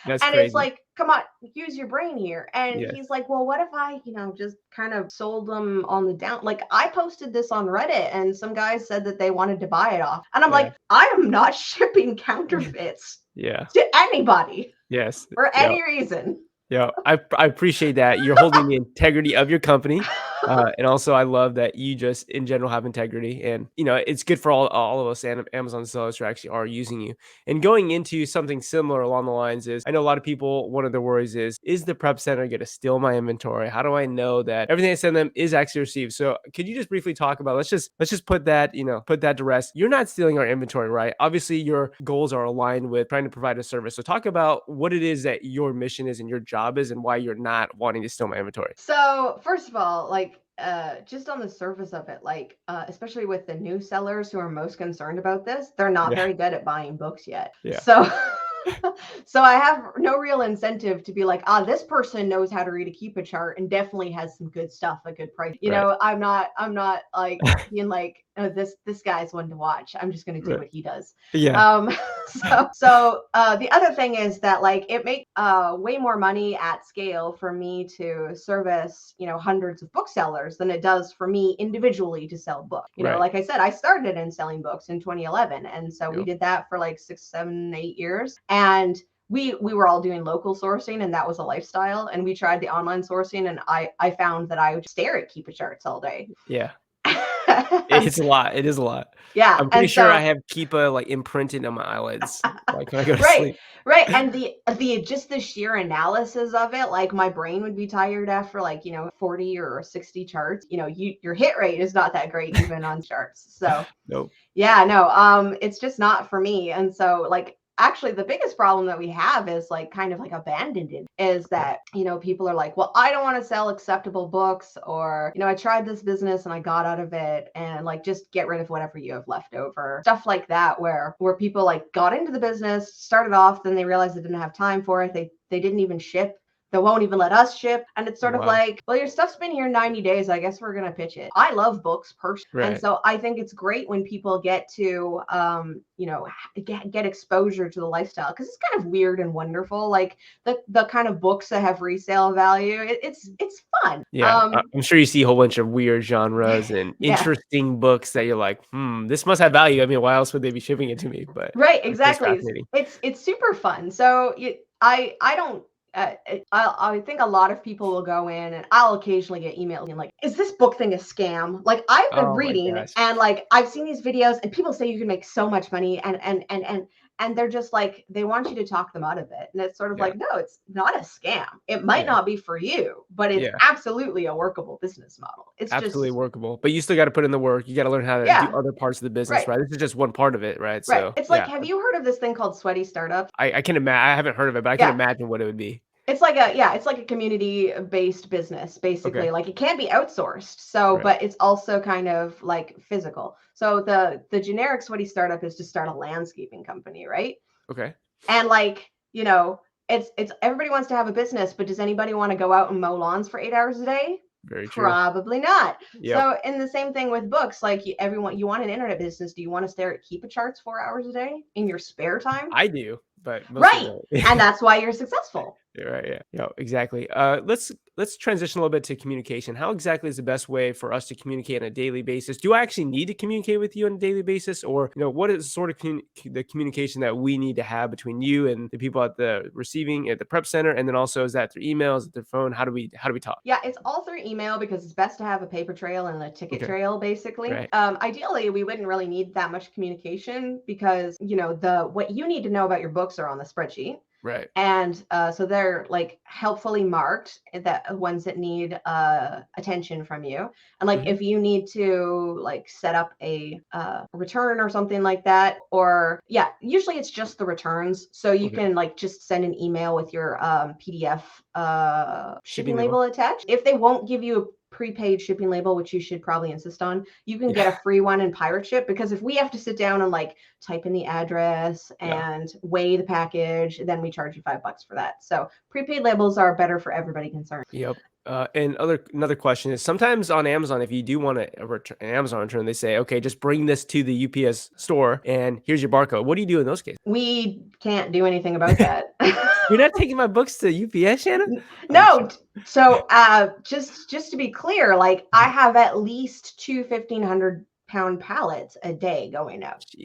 That's and it's crazy. like, come on, use your brain here. And Yeah. he's like, well, what if I, you know, just kind of sold them on the down? Like, I posted this on Reddit and some guys said that they wanted to buy it off. And I'm Yeah. like, I am not shipping counterfeits Yeah. to anybody Yes. for Yeah. any reason. Yeah, I appreciate that. You're holding the integrity of your company. And also I love that you just in general have integrity, and you know, it's good for all of us and Amazon sellers who actually are using you. And going into something similar along the lines is, I know a lot of people, one of their worries is the prep center going to steal my inventory? How do I know that everything I send them is actually received? So could you just briefly talk about, let's just put that, you know, put that to rest. You're not stealing our inventory, right? Obviously your goals are aligned with trying to provide a service. So talk about what it is that your mission is and your job is and why you're not wanting to steal my inventory. So first of all, like just on the surface of it, like especially with the new sellers who are most concerned about this, they're not Yeah. very good at buying books yet. Yeah. So so I have no real incentive to be like, this person knows how to read a Keepa chart and definitely has some good stuff at good price. You Right. know, I'm not like being like, oh, this guy's one to watch. I'm just gonna do Right. what he does. Yeah. So the other thing is that like it makes way more money at scale for me to service, you know, hundreds of booksellers than it does for me individually to sell books. You know, Right. like I said, I started in selling books in 2011, and so we Yep. did that for like 6, 7, 8 years, and we were all doing local sourcing, and that was a lifestyle. And we tried the online sourcing, and I found that I would stare at Keepa charts all day. Yeah. It's a lot. It is a lot. Yeah, I'm pretty and sure I so have Keepa like imprinted on my eyelids, like when I go to right, sleep. right, and the just the sheer analysis of it, like my brain would be tired after like, you know, 40 or 60 charts. You know, your hit rate is not that great even on charts. So Nope. yeah, no, it's just not for me. And so like actually the biggest problem that we have is like kind of like abandoned it, is that, you know, people are like, well, I don't want to sell acceptable books, or, you know, I tried this business and I got out of it, and like just get rid of whatever you have left over. Stuff like that, where people like got into the business, started off, then they realized they didn't have time for it. They didn't even ship. They won't even let us ship. And it's sort of Wow. like, well, your stuff's been here 90 days. I guess we're going to pitch it. I love books personally. And Right. so I think it's great when people get to, you know, get exposure to the lifestyle, because it's kind of weird and wonderful. Like the kind of books that have resale value. It's fun. Yeah. I'm sure you see a whole bunch of weird genres and Yeah. interesting books that you're like, this must have value. I mean, why else would they be shipping it to me? But Right, it's just exactly. fascinating. It's super fun. So I don't. I think a lot of people will go in, and I'll occasionally get emailed and like, is this book thing a scam? Like I've been Oh my reading, gosh. and like I've seen these videos, and people say you can make so much money, and they're just like, they want you to talk them out of it. And it's sort of Yeah. like, no, it's not a scam. It might Yeah. not be for you, but it's Yeah. absolutely a workable business model. It's Absolutely just workable. But you still got to put in the work. You got to learn how to yeah, do other parts of the business, right, right? This is just one part of it, right? right. So It's like, yeah, have you heard of this thing called sweaty startups? I can imagine. I haven't heard of it, but I can Yeah. imagine what it would be. It's like a community-based business, basically. Okay. Like it can be outsourced. So, Right. but it's also kind of like physical. So the generic sweaty startup is to start a landscaping company, right? Okay. And like, you know, it's everybody wants to have a business, but does anybody want to go out and mow lawns for 8 hours a day? Very true. Probably not. Yep. So, in the same thing with books, like you want an internet business. Do you want to stare at Keepa charts 4 hours a day in your spare time? I do, but most Right. people And that's why you're successful. Right, yeah. Yeah, exactly. Let's transition a little bit to communication. How exactly is the best way for us to communicate on a daily basis? Do I actually need to communicate with you on a daily basis, or what is sort of the communication that we need to have between you and the people at the receiving at the prep center, and then also is that through emails, through phone? How do we talk? Yeah, it's all through email because it's best to have a paper trail and a ticket Okay, trail, basically. right, Ideally, we wouldn't really need that much communication because, the what you need to know about your books are on the spreadsheet. right. And so they're like helpfully marked, that ones that need attention from you. And like Hmm. if you need to like set up a return or something like that, or yeah, usually it's just the returns. So you Okay, can like just send an email with your PDF shipping shipping label. label attached. If they won't give you a prepaid shipping label, which you should probably insist on, you can get Yeah, a free one in pirate ship, because if we have to sit down and like type in the address yeah. and weigh the package, then we charge you $5 for that. So prepaid labels are better for everybody concerned. Yep. And another question is sometimes on Amazon, if you do want an Amazon return, they say, okay, just bring this to the UPS store and here's your barcode. What do you do in those cases? We can't do anything about that. You're not taking my books to UPS, Shanna? I'm just No. So just to be clear, like I kidding. have at least two 1,500-pound pallets a day going out. We're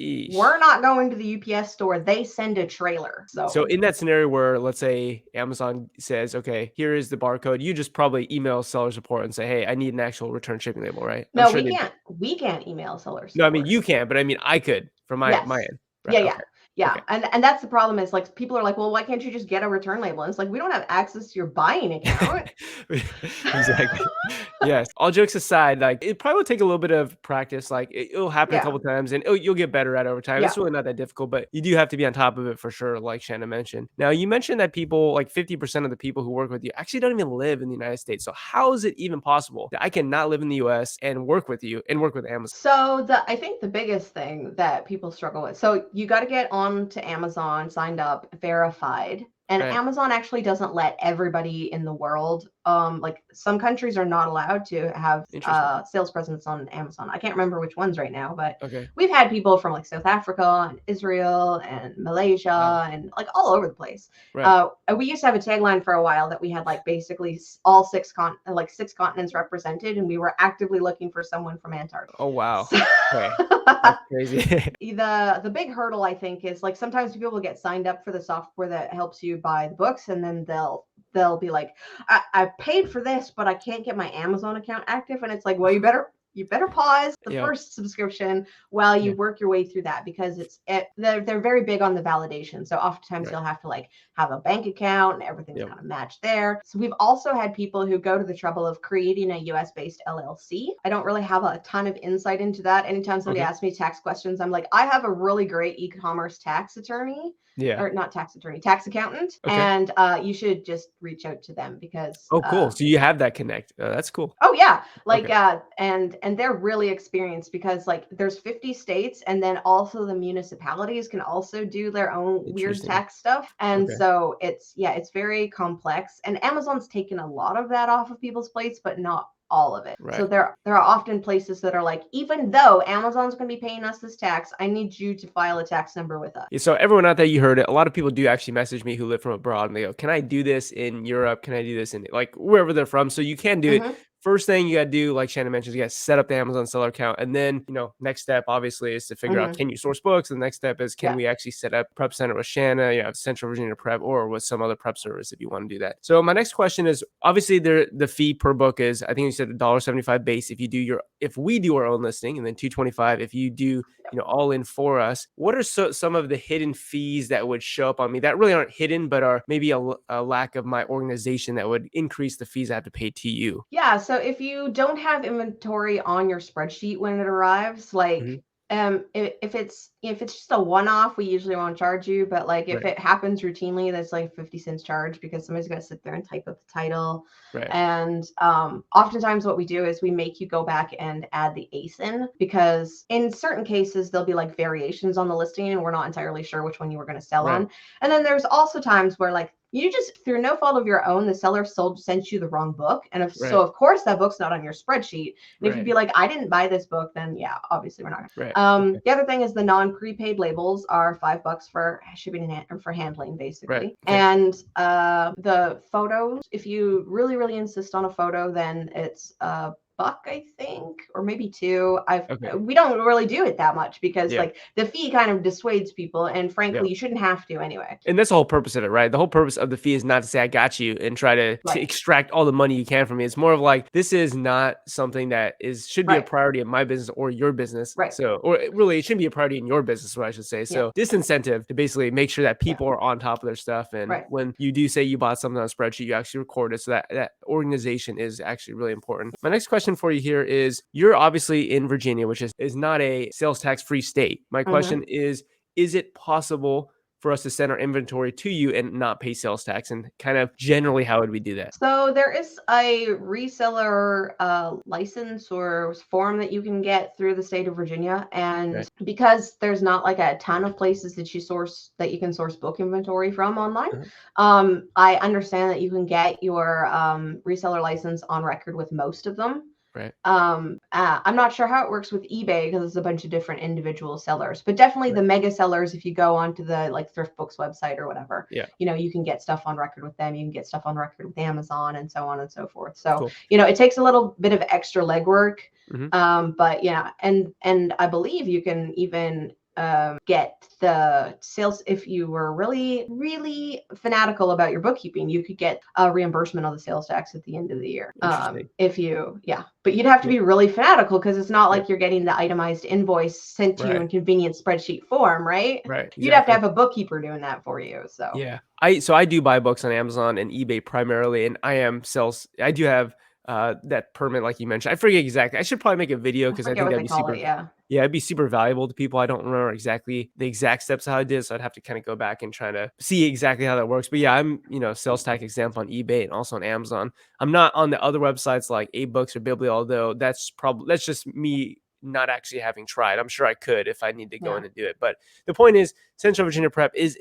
Sheesh. not going to the UPS store. They send a trailer. So So in that scenario where let's say Amazon says, okay, here is the barcode, you just probably email seller support and say, hey, I need an actual return shipping label, right? I'm no, sure we they. can't. We can't email seller No, I mean support. you can't, but I mean I could from my Yes. end. Right. Yeah, yeah. Okay. Yeah. Okay. And that's the problem, is like people are like, well, why can't you just get a return label? And it's like, we don't have access to your buying account. Exactly. Yes. All jokes aside, like it probably will take a little bit of practice. Like it'll happen a Yeah. couple times, and you'll get better at it over time. Yeah. It's really not that difficult, but you do have to be on top of it for sure. Like Shannon mentioned. Now you mentioned that people, like 50% of the people who work with you, actually don't even live in the United States. So how is it even possible that I cannot live in the U.S. and work with you and work with Amazon? So I think the biggest thing that people struggle with, so you got to get on to Amazon, signed up, verified. And Right. Amazon actually doesn't let everybody in the world, like some countries are not allowed to have Interesting. sales presence on Amazon. I can't remember which ones right now, but Okay. we've had people from like South Africa and Israel and Wow. Malaysia and like all over the place. Right. We used to have a tagline for a while that we had like basically all six continents represented, and we were actively looking for someone from Antarctica. Oh wow. So Okay. That's crazy. the big hurdle, I think, is like sometimes people get signed up for the software that helps you buy the books, and then they'll be like, I paid for this, but I can't get my Amazon account active. And it's like, well, you better pause the Yep. first subscription while you Yeah. work your way through that, because they're very big on the validation. So oftentimes Right. you'll have to like have a bank account and everything's Yep. kind of matched there. So we've also had people who go to the trouble of creating a US based LLC. I don't really have a ton of insight into that. Anytime somebody Okay. asks me tax questions, I'm like, I have a really great e-commerce tax attorney, Yeah. or not tax attorney, tax accountant, Okay. and you should just reach out to them because Oh, cool. So you have that connect. That's cool. oh yeah, like Okay. and they're really experienced, because like there's 50 states, and then also the municipalities can also do their own weird Interesting. tax stuff. And Okay. so it's very complex, and Amazon's taken a lot of that off of people's plates, but not all of it. So Right. there are often places that are like, even though Amazon's going to be paying us this tax, I need you to file a tax number with us. Yeah, so everyone out there, you heard it. A lot of people do actually message me who live from abroad, and they go, "Can I do this in Europe? Can I do this in like wherever they're from?" So you can do it. Hmm. First thing you got to do, like Shannon mentions, you got to set up the Amazon seller account, and then next step obviously is to figure out, Hmm. can you source books. And the next step is, can Yeah. we actually set up prep center with Shanna, Central Virginia Prep, or with some other prep service if you want to do that. So my next question is, obviously the fee per book is, I think you said $1.75 base if we do our own listing, and then $2.25 if you do all in for us. What are some of the hidden fees that would show up on me that really aren't hidden, but are maybe a lack of my organization that would increase the fees I have to pay to you? Yeah, so if you don't have inventory on your spreadsheet when it arrives, Mhm. like if it's just a one-off, we usually won't charge you. But like if Right, it happens routinely, that's like 50 cents charge, because somebody's got to sit there and type up the title. right. And oftentimes what we do is we make you go back and add the ASIN, because in certain cases there'll be like variations on the listing and we're not entirely sure which one you were going to sell Right. on. And then there's also times where like You just, through no fault of your own, the seller sent you the wrong book. And if so, Right. of course, that book's not on your spreadsheet. And if you'd be Right. like, I didn't buy this book, then yeah, obviously we're not. Right. Okay. The other thing is the non-prepaid labels are $5 for shipping and for handling, Right. basically. Okay. And the photos, if you really, really insist on a photo, then it's buck, I think, or maybe two. Okay. We don't really do it that much because Yeah. like the fee kind of dissuades people, and Yeah. frankly, you shouldn't have to anyway. And that's the whole purpose of it, right? The whole purpose of the fee is not to say I got you and try to Right, extract all the money you can from me. It's more of like this is not something that should be a right, priority in my business or your business. right. So, or really, it shouldn't be a priority in your business, what I should say. Yeah, So, disincentive to basically make sure that yeah, people are on top of their stuff. And right. when you do say you bought something on a spreadsheet, you actually record it. So that organization is actually really important. My next question for you here is: you're obviously in Virginia, which is not a sales tax free state. My Mhm. question is it possible for us to send our inventory to you and not pay sales tax? And kind of generally, how would we do that? So there is a reseller license or form that you can get through the state of Virginia, and Right. because there's not like a ton of places that you can source book inventory from online, Uh-huh. I understand that you can get your reseller license on record with most of them. Right. I'm not sure how it works with eBay because it's a bunch of different individual sellers, but definitely the Right. mega sellers, if you go onto the like thrift books website or whatever, Yeah. you can get stuff on record with them. You can get stuff on record with Amazon and so on and so forth. So, Cool. it takes a little bit of extra legwork. Hmm. But yeah, and I believe you can even get the sales if you were really, really fanatical about your bookkeeping. You could get a reimbursement of the sales tax at the end of the year. Interesting. If you, yeah, but you'd have to Yeah. be really fanatical because it's not Yeah. like you're getting the itemized invoice sent to you Right. in convenient spreadsheet form, right? Right. You'd have to Exactly. have a bookkeeper doing that for you. So Yeah. I do buy books on Amazon and eBay primarily, and I do have that permit like you mentioned. I forget exactly. I should probably make a video I because I forget think what that'd they be call it. super Yeah. yeah, it'd be super valuable to people. I don't remember exactly the exact steps how I did, so I'd have to kind of go back and try to see exactly how that works. But yeah, I'm, sales tax exempt on eBay and also on Amazon. I'm not on the other websites like AbeBooks or Biblia, although that's just me not actually having tried. I'm sure I could if I need to go Yeah. in and do it. But the point is Central Virginia Prep is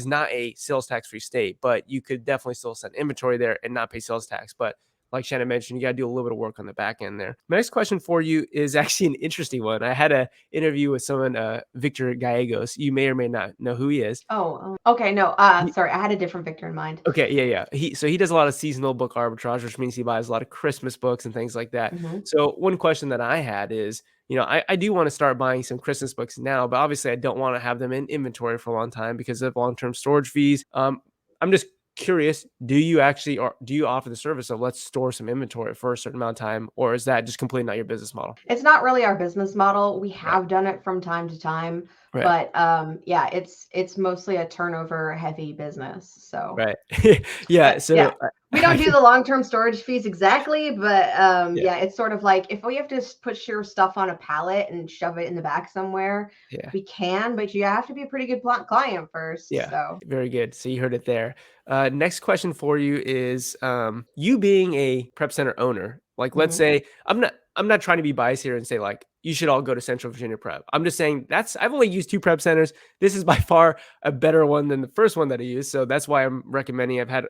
not a sales tax free state, but you could definitely still send inventory there and not pay sales tax. But like Shannon mentioned, you got to do a little bit of work on the back end there. My next question for you is actually an interesting one. I had a interview with someone, Victor Gallegos. You may or may not know who he is. Oh, okay. No, sorry, I had a different Victor in mind. Okay, yeah, yeah. He does a lot of seasonal book arbitrage, which means he buys a lot of Christmas books and things like that. Hmm. So one question that I had is, I do want to start buying some Christmas books now, but obviously I don't want to have them in inventory for a long time because of long-term storage fees. I'm just curious, do you offer the service of let's store some inventory for a certain amount of time, or is that just completely not your business model? It's not really our business model. We Right, have done it from time to time, right, but yeah, it's mostly a turnover heavy business. So right. Yeah, yeah, so we don't do the long-term storage fees exactly, but yeah, yeah, it's sort of like if we have to put your stuff on a pallet and shove it in the back somewhere, yeah. we can, but you have to be a pretty good client first. Yeah, So very good. So you heard it there. Next question for you is, you being a prep center owner, like let's mhm. say I'm not trying to be biased here and say like you should all go to Central Virginia Prep. I'm just saying I've only used two prep centers. This is by far a better one than the first one that I used. So that's why I'm recommending. I've had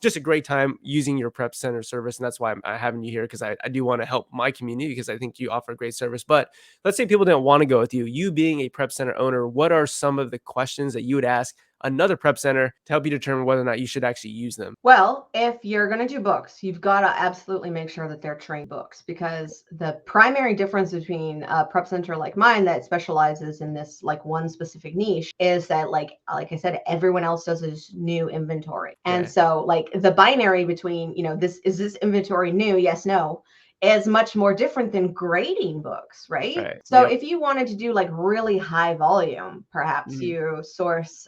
just a great time using your prep center service. And that's why I'm having you here because I do want to help my community because I think you offer great service. But let's say people didn't want to go with you. You being a prep center owner, what are some of the questions that you would ask another prep center to help you determine whether or not you should actually use them? Well, if you're going to do books, you've got to absolutely make sure that they're trained books because the primary difference between a prep center like mine that specializes in this like one specific niche is that like I said, everyone else does is new inventory. And Right. so like the binary between, this inventory new? Yes, no, is much more different than grading books, right? Right. So Yep. if you wanted to do like really high volume, perhaps Mhm. you source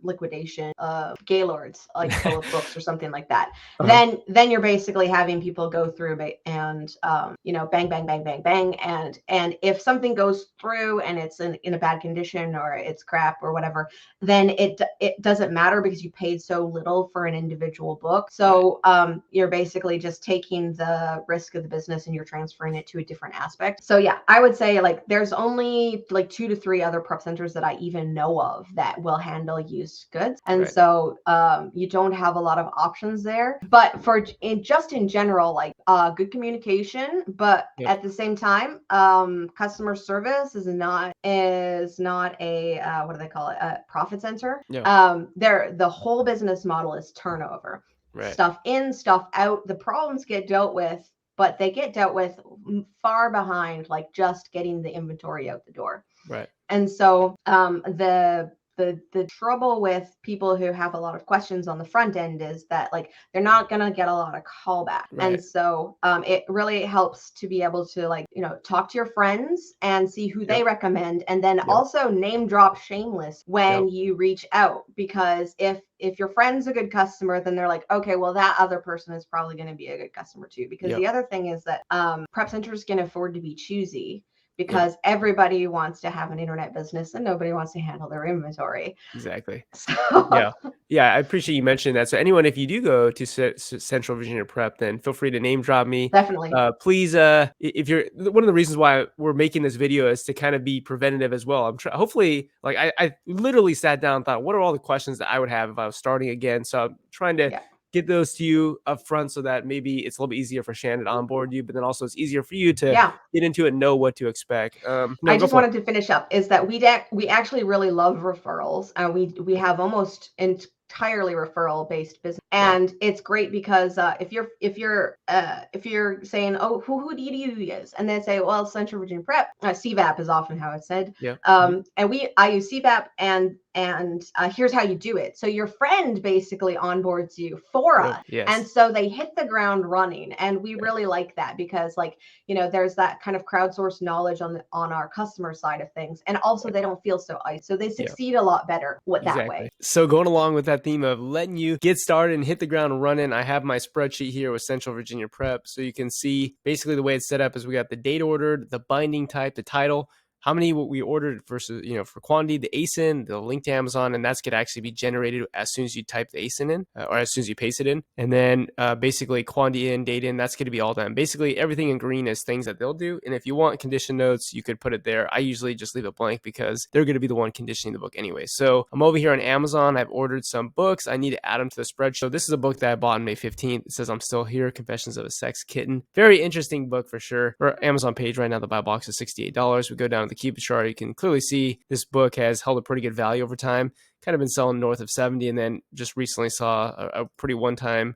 liquidation of Gaylords, like full of books or something like that. Uh-huh. Then you're basically having people go through and bang, bang, bang, bang, bang, and if something goes through and it's in a bad condition or it's crap or whatever, then it doesn't matter because you paid so little for an individual book. Right. So you're basically just taking the risk of the business and you're transferring it to a different aspect. So yeah, I would say like there's only like 2 to 3 other prep centers that I even know of that will handle used goods. And so you don't have a lot of options there. But for just in general, like good communication, but at the same time, customer service is not a what do they call it? A profit center. The whole business model is turnover. Stuff in, stuff out. The problems get dealt with, but they get dealt with far behind like just getting the inventory out the door. And so the trouble with people who have a lot of questions on the front end is that like they're not gonna get a lot of callback. And so it really helps to be able to like, you know, talk to your friends and see who they recommend, and then also name drop shameless when you reach out, because if your friend's a good customer, then they're like, okay, well that other person is probably going to be a good customer too. Because the other thing is that prep centers can afford to be choosy, because everybody wants to have an internet business and nobody wants to handle their inventory. Exactly. So. Yeah, I appreciate you mentioning that. So anyone, if you do go to Central Virginia Prep, then feel free to name drop me. Definitely. Please, if you're, one of the reasons why we're making this video is to kind of be preventative as well. hopefully, like I literally sat down and thought, what are all the questions that I would have if I was starting again? So I'm trying to get those to you up front so that maybe it's a little bit easier for Shannon to onboard you, but then also it's easier for you to get into it and know what to expect. I just wanted to finish up is that we actually really love referrals. We have almost entirely referral based business, and it's great because if you're saying, oh, who do you use, and they say, well, Central Virginia Prep, CVAP is often how it's said. And I use CVAP, and here's how you do it. So your friend basically onboards you for us. And so they hit the ground running. And we really like that because, like, you know, there's that kind of crowdsourced knowledge on our customer side of things. And also they don't feel so isolated. So they succeed a lot better that way. So going along with that theme of letting you get started and hit the ground running, I have my spreadsheet here with Central Virginia Prep. So you can see basically the way it's set up is we got the date ordered, the binding type, the title, how many we ordered versus, you know, for quantity, the ASIN, the link to Amazon, and that's going to actually be generated as soon as you type the ASIN in, or as soon as you paste it in. And then basically quantity in, date in, that's going to be all done. Basically everything in green is things that they'll do. And if you want condition notes, you could put it there. I usually just leave it blank because they're going to be the one conditioning the book anyway. So I'm over here on Amazon. I've ordered some books. I need to add them to the spreadsheet. So this is a book that I bought on May 15th. It says I'm Still Here, Confessions of a Sex Kitten. Very interesting book for sure. Our Amazon page right now, the buy box is $68. We go down to the keep it chart. You can clearly see this book has held a pretty good value over time, kind of been selling north of 70, and then just recently saw a pretty one-time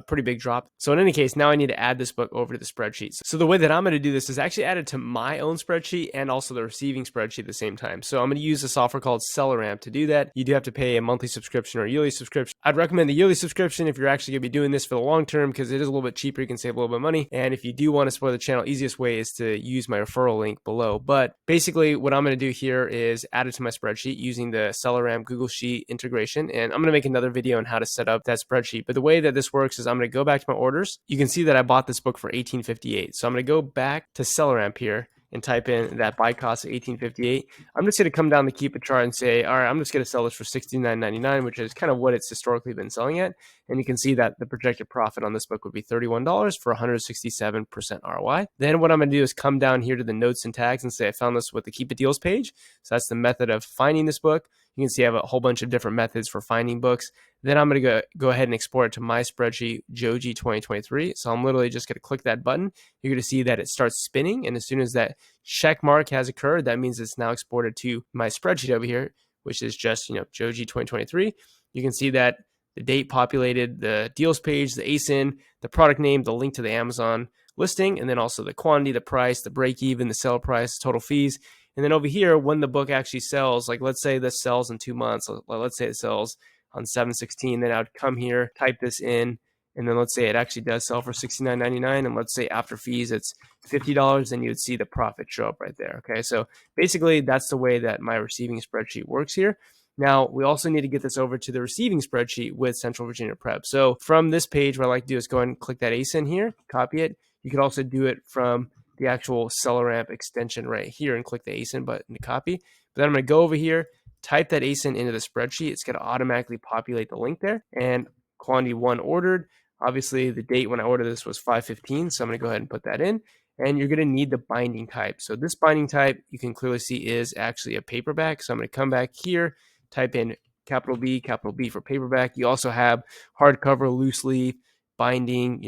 pretty big drop. So in any case, now I need to add this book over to the spreadsheet. So the way that I'm going to do this is actually add it to my own spreadsheet and also the receiving spreadsheet at the same time. So I'm going to use a software called SellerAmp to do that. You do have to pay a monthly subscription or a yearly subscription. I'd recommend the yearly subscription if you're actually going to be doing this for the long term, because it is a little bit cheaper. You can save a little bit of money. And if you do want to support the channel, easiest way is to use my referral link below. But basically what I'm going to do here is add it to my spreadsheet using the SellerAmp Google Sheet integration. And I'm going to make another video on how to set up that spreadsheet. But the way that this works is I'm going to go back to my orders. You can see that I bought this book for $18.58. So I'm going to go back to SellerAmp here and type in that buy cost of $18.58. I'm just going to come down the keep it chart and say, all right, I'm just going to sell this for $69.99, which is kind of what it's historically been selling at. And you can see that the projected profit on this book would be $31 for 167% ROI. Then what I'm going to do is come down here to the notes and tags and say, I found this with the keep it deals page. So that's the method of finding this book. You can see I have a whole bunch of different methods for finding books. Then I'm going to go ahead and export it to my spreadsheet, Joji 2023. So I'm literally just going to click that button. You're going to see that it starts spinning. And as soon as that check mark has occurred, that means it's now exported to my spreadsheet over here, which is just, Joji 2023. You can see that the date populated, the deals page, the ASIN, the product name, the link to the Amazon listing, and then also the quantity, the price, the break even, the sale price, total fees. And then over here, when the book actually sells, like let's say this sells in 2 months, let's say it sells on 7/16, then I would come here, type this in, and then let's say it actually does sell for $69.99, and let's say after fees it's $50, then you would see the profit show up right there. Okay, so basically that's the way that my receiving spreadsheet works here. Now, we also need to get this over to the receiving spreadsheet with Central Virginia Prep. So from this page, what I like to do is go ahead and click that ASIN here, copy it. You can also do it from the actual SellerAmp extension right here and click the ASIN button to copy. But then I'm going to go over here, type that ASIN into the spreadsheet. It's going to automatically populate the link there. And quantity 1 ordered. Obviously, the date when I ordered this was 5/15, so I'm going to go ahead and put that in. And you're going to need the binding type. So this binding type, you can clearly see is actually a paperback. So I'm going to come back here, type in capital B for paperback. You also have hardcover, loose leaf, binding,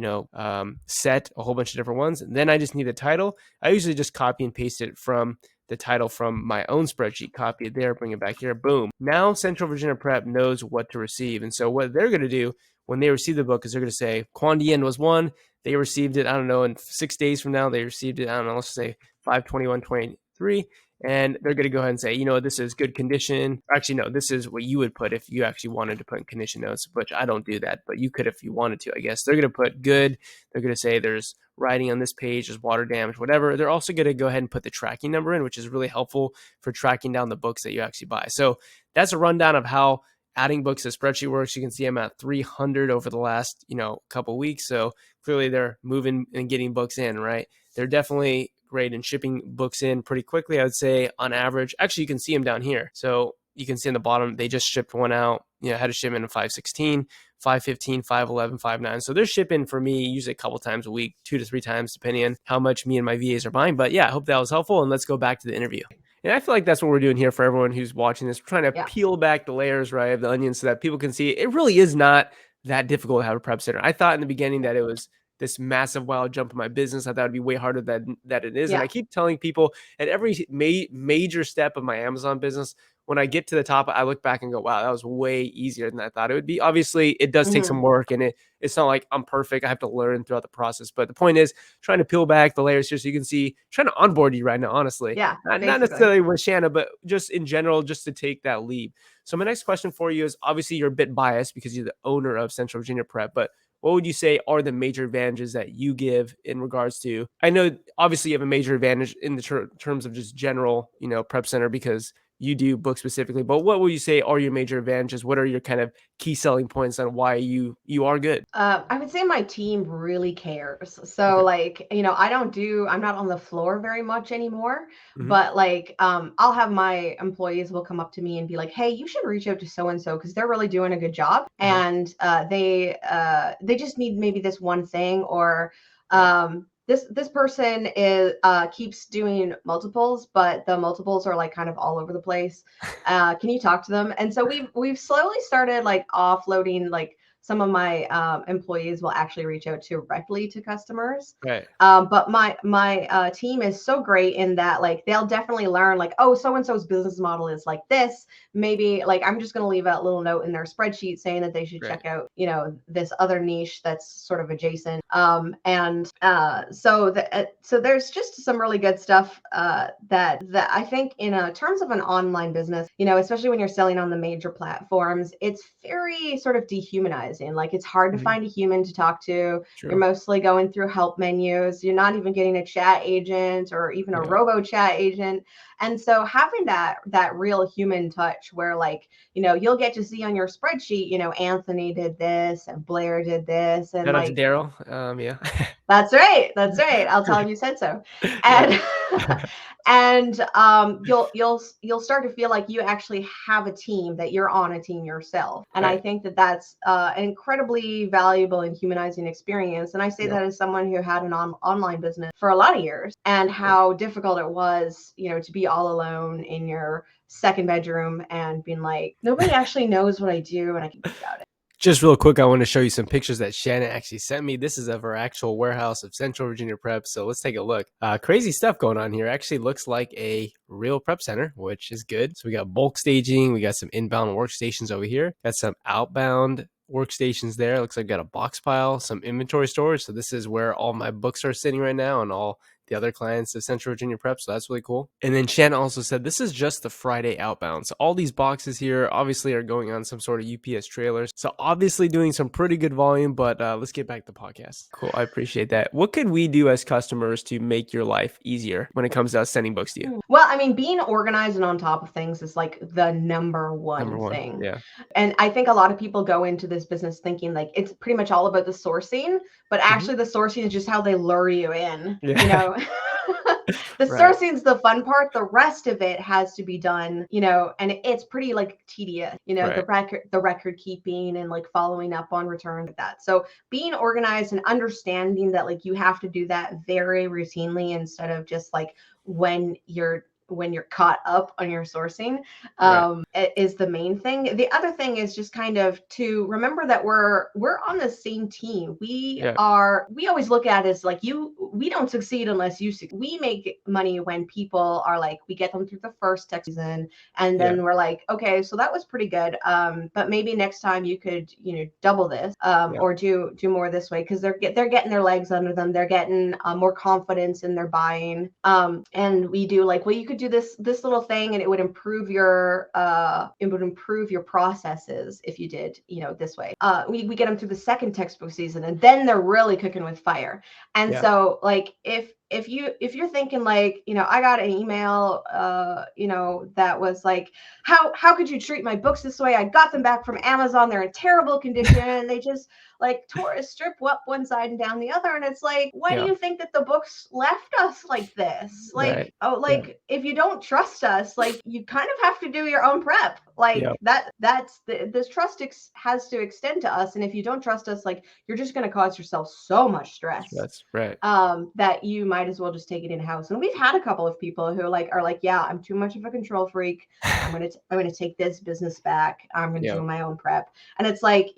set, a whole bunch of different ones. And then I just need the title. I usually just copy and paste it from the title from my own spreadsheet, copy it there, bring it back here, boom. Now Central Virginia Prep knows what to receive. And so what they're going to do when they receive the book is they're going to say quantity end was 1. They received it, I don't know, in 6 days from now, they received it, I don't know, let's say 5/21/23. And they're going to go ahead and say, this is good condition. Actually, no, this is what you would put if you actually wanted to put in condition notes, which I don't do that, but you could if you wanted to, I guess. They're going to put good. They're going to say there's writing on this page, there's water damage, whatever. They're also going to go ahead and put the tracking number in, which is really helpful for tracking down the books that you actually buy. So that's a rundown of how adding books to spreadsheet works. You can see I'm at 300 over the last, couple weeks. So clearly they're moving and getting books in, right? They're definitely great in shipping books in pretty quickly. I would say on average, actually you can see them down here. So you can see in the bottom, they just shipped one out, had a shipment of 5/16, 5/15, 5/11, 5/9. So they're shipping for me usually a couple times a week, 2 to 3 times, depending on how much me and my VAs are buying. But yeah, I hope that was helpful. And let's go back to the interview. And I feel like that's what we're doing here for everyone who's watching this. We're trying to peel back the layers, right, of the onion so that people can see it really is not that difficult to have a prep center. I thought in the beginning that it was this massive wild jump in my business. I thought it'd be way harder than it is. And I keep telling people at every major step of my Amazon business, when I get to the top, I look back and go, wow, that was way easier than I thought it would be. Obviously, it does take some work, and it's not like I'm perfect. I have to learn throughout the process. But the point is trying to peel back the layers here so you can see, trying to onboard you right now, honestly. Yeah. Not necessarily with Shanna, but just in general, just to take that leap. So my next question for you is, obviously you're a bit biased because you're the owner of Central Virginia Prep, but what would you say are the major advantages that you give in regards to, I know obviously you have a major advantage in the terms of just general, prep center because you do book specifically, but what would you say are your major advantages? What are your kind of key selling points on why you are good? I would say my team really cares. So I'm not on the floor very much anymore, but I'll have my employees will come up to me and be like, hey, you should reach out to so-and-so because they're really doing a good job. And they just need maybe this one thing, or this person keeps doing multiples, but the multiples are kind of all over the place. Can you talk to them? And so we've slowly started offloading. Some of my employees will actually reach out directly to customers. Right. But my team is so great in that they'll definitely learn oh, so-and-so's business model is like this. Maybe I'm just going to leave a little note in their spreadsheet saying that they should check out, this other niche that's sort of adjacent. So there's just some really good stuff that I think in terms of an online business, especially when you're selling on the major platforms, it's very sort of dehumanizing. It's hard to find a human to talk to. True. You're mostly going through help menus. You're not even getting a chat agent or even a robo chat agent. And so having that real human touch where you'll get to see on your spreadsheet, Anthony did this and Blair did this. And shout out to Daryl. Yeah. That's right. I'll tell him you said so. And you'll start to feel like you actually have a team, that you're on a team yourself. And I think that's an incredibly valuable and humanizing experience. And I say that as someone who had an online business for a lot of years, and how difficult it was, to be all alone in your second bedroom and being like, nobody actually knows what I do and I can do about it. Just real quick, I want to show you some pictures that Shannon actually sent me. This is of our actual warehouse of Central Virginia Prep. So let's take a look. Crazy stuff going on here. Actually looks like a real prep center, which is good. So we got bulk staging. We got some inbound workstations over here. Got some outbound workstations there. Looks like we got a box pile, some inventory storage. So this is where all my books are sitting right now and all the other clients of Central Virginia Prep. So that's really cool. And then Shannon also said this is just the Friday outbound. So all these boxes here obviously are going on some sort of UPS trailers. So obviously doing some pretty good volume, but let's get back to the podcast. Cool. I appreciate that. What could we do as customers to make your life easier when it comes to us sending books to you? Well, I mean, being organized and on top of things is the number one thing. Yeah. And I think a lot of people go into this business thinking it's pretty much all about the sourcing, but actually the sourcing is just how they lure you in, The Right. sourcing's the fun part. The rest of it has to be done, and it's pretty like tedious, Right. the record keeping and like following up on returns like that. So being organized and understanding that like you have to do that very routinely instead of just like when you're caught up on your sourcing, Right. is the main thing. The other thing is just kind of to remember that we're on the same team. Yeah. We always look at it as like we don't succeed unless you succeed. We make money when people are like, we get them through the first tech season, and Yeah. then we're like, okay, so that was pretty good, but maybe next time you could double this, Yeah. or do more this way, because they're getting their legs under them, they're getting more confidence in their buying, and we do like, well, you could do this little thing and it would improve your processes if you did this way. We get them through the second textbook season, and then they're really cooking with fire. And Yeah. so like if you're thinking like, I got an email, that was like, how could you treat my books this way? I got them back from Amazon, they're in terrible condition, they just like tore a strip up one side and down the other, and it's like, why do Yeah. you think that the books left us like this? Right. Like, oh, Yeah. like if you don't trust us, like you kind of have to do your own prep, like Yeah. this trust has to extend to us, and if you don't trust us, like you're just going to cause yourself so much stress, That's right. that you might as well just take it in house. And we've had a couple of people who like are like, yeah, I'm too much of a control freak, I'm gonna take this business back, I'm gonna Yeah. do my own prep. And it's like,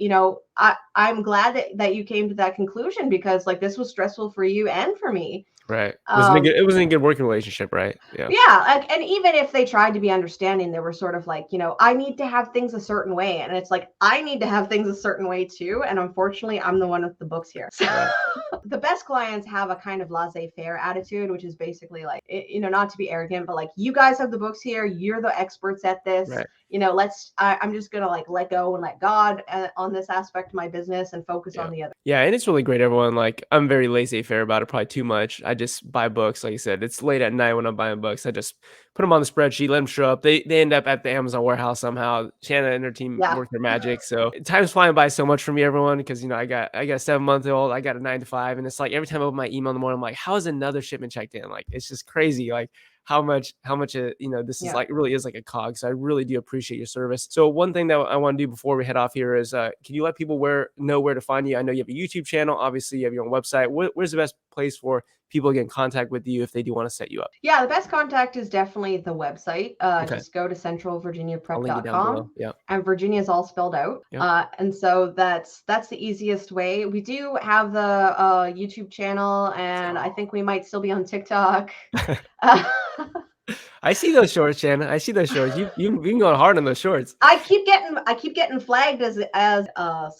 I'm glad that you came to that conclusion, because like this was stressful for you and for me. Right. um It wasn't a good working relationship, right? Yeah. yeah, like, and even if they tried to be understanding, they were sort of like, I need to have things a certain way, and it's like, I need to have things a certain way too, and unfortunately I'm the one with the books here. So Right. the best clients have a kind of laissez-faire attitude, which is basically like, not to be arrogant, but like, you guys have the books here, you're the experts at this, Right. I'm just gonna like let go and let God, on this aspect of my business, and focus Yeah. on the other. Yeah, and it's really great, everyone, like, I'm very laissez-faire about it, probably too much. I just buy books, like I said, it's late at night when I'm buying books, I just put them on the spreadsheet, let them show up, they end up at the Amazon warehouse somehow. Shanna and her team Yeah. work their magic, so time's flying by so much for me, everyone, because, I got a 7-month-old, I got a 9 to 5, and it's like every time I open my email in the morning, I'm like, "How is another shipment checked in?" Like, it's just crazy, like, how much, this is Yeah. like, it really is like a cog, so I really do appreciate your service. So one thing that I wanna do before we head off here is, can you let people know where to find you? I know you have a YouTube channel, obviously you have your own website. Where's the best place for people to get in contact with you if they do wanna set you up? Yeah, the best contact is definitely the website. Okay, Just go to I'll link it down centralvirginiaprep.com, below. Yeah, and Virginia is all spelled out. yeah. And so that's the easiest way. We do have the YouTube channel, and I think we might still be on TikTok. Uh, I see those shorts, Shanna, I see those shorts. You've been going hard on those shorts. I keep getting flagged as a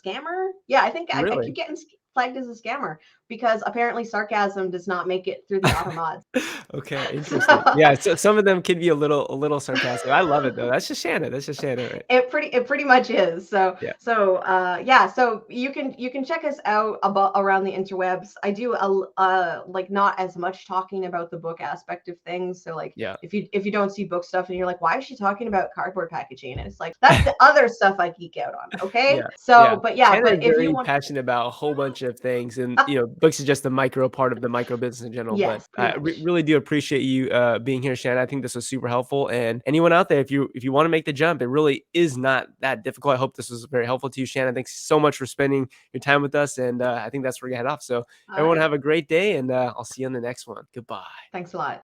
scammer. Yeah, I think I keep Really? getting flagged as a scammer, because apparently sarcasm does not make it through the auto mods. Okay, interesting. Yeah, so some of them can be a little sarcastic. I love it though. That's just Shanna, right? It pretty much is. So Yeah, yeah, so you can check us out about around the interwebs. I do like not as much talking about the book aspect of things. So like, yeah. if you don't see book stuff and you're like, why is she talking about cardboard packaging? And it's like, that's the other stuff I geek out on. Okay. Yeah, yeah. So but yeah, Shannon but is if you very want, passionate about a whole bunch of things, and books is just a micro part of the micro business in general. But yes, pretty I much. really do appreciate you being here, Shannon. I think this was super helpful. And anyone out there, if you want to make the jump, it really is not that difficult. I hope this was very helpful to you, Shannon. Thanks so much for spending your time with us, and I think that's where we head off. So All everyone right. have a great day, and I'll see you on the next one. Goodbye. Thanks a lot.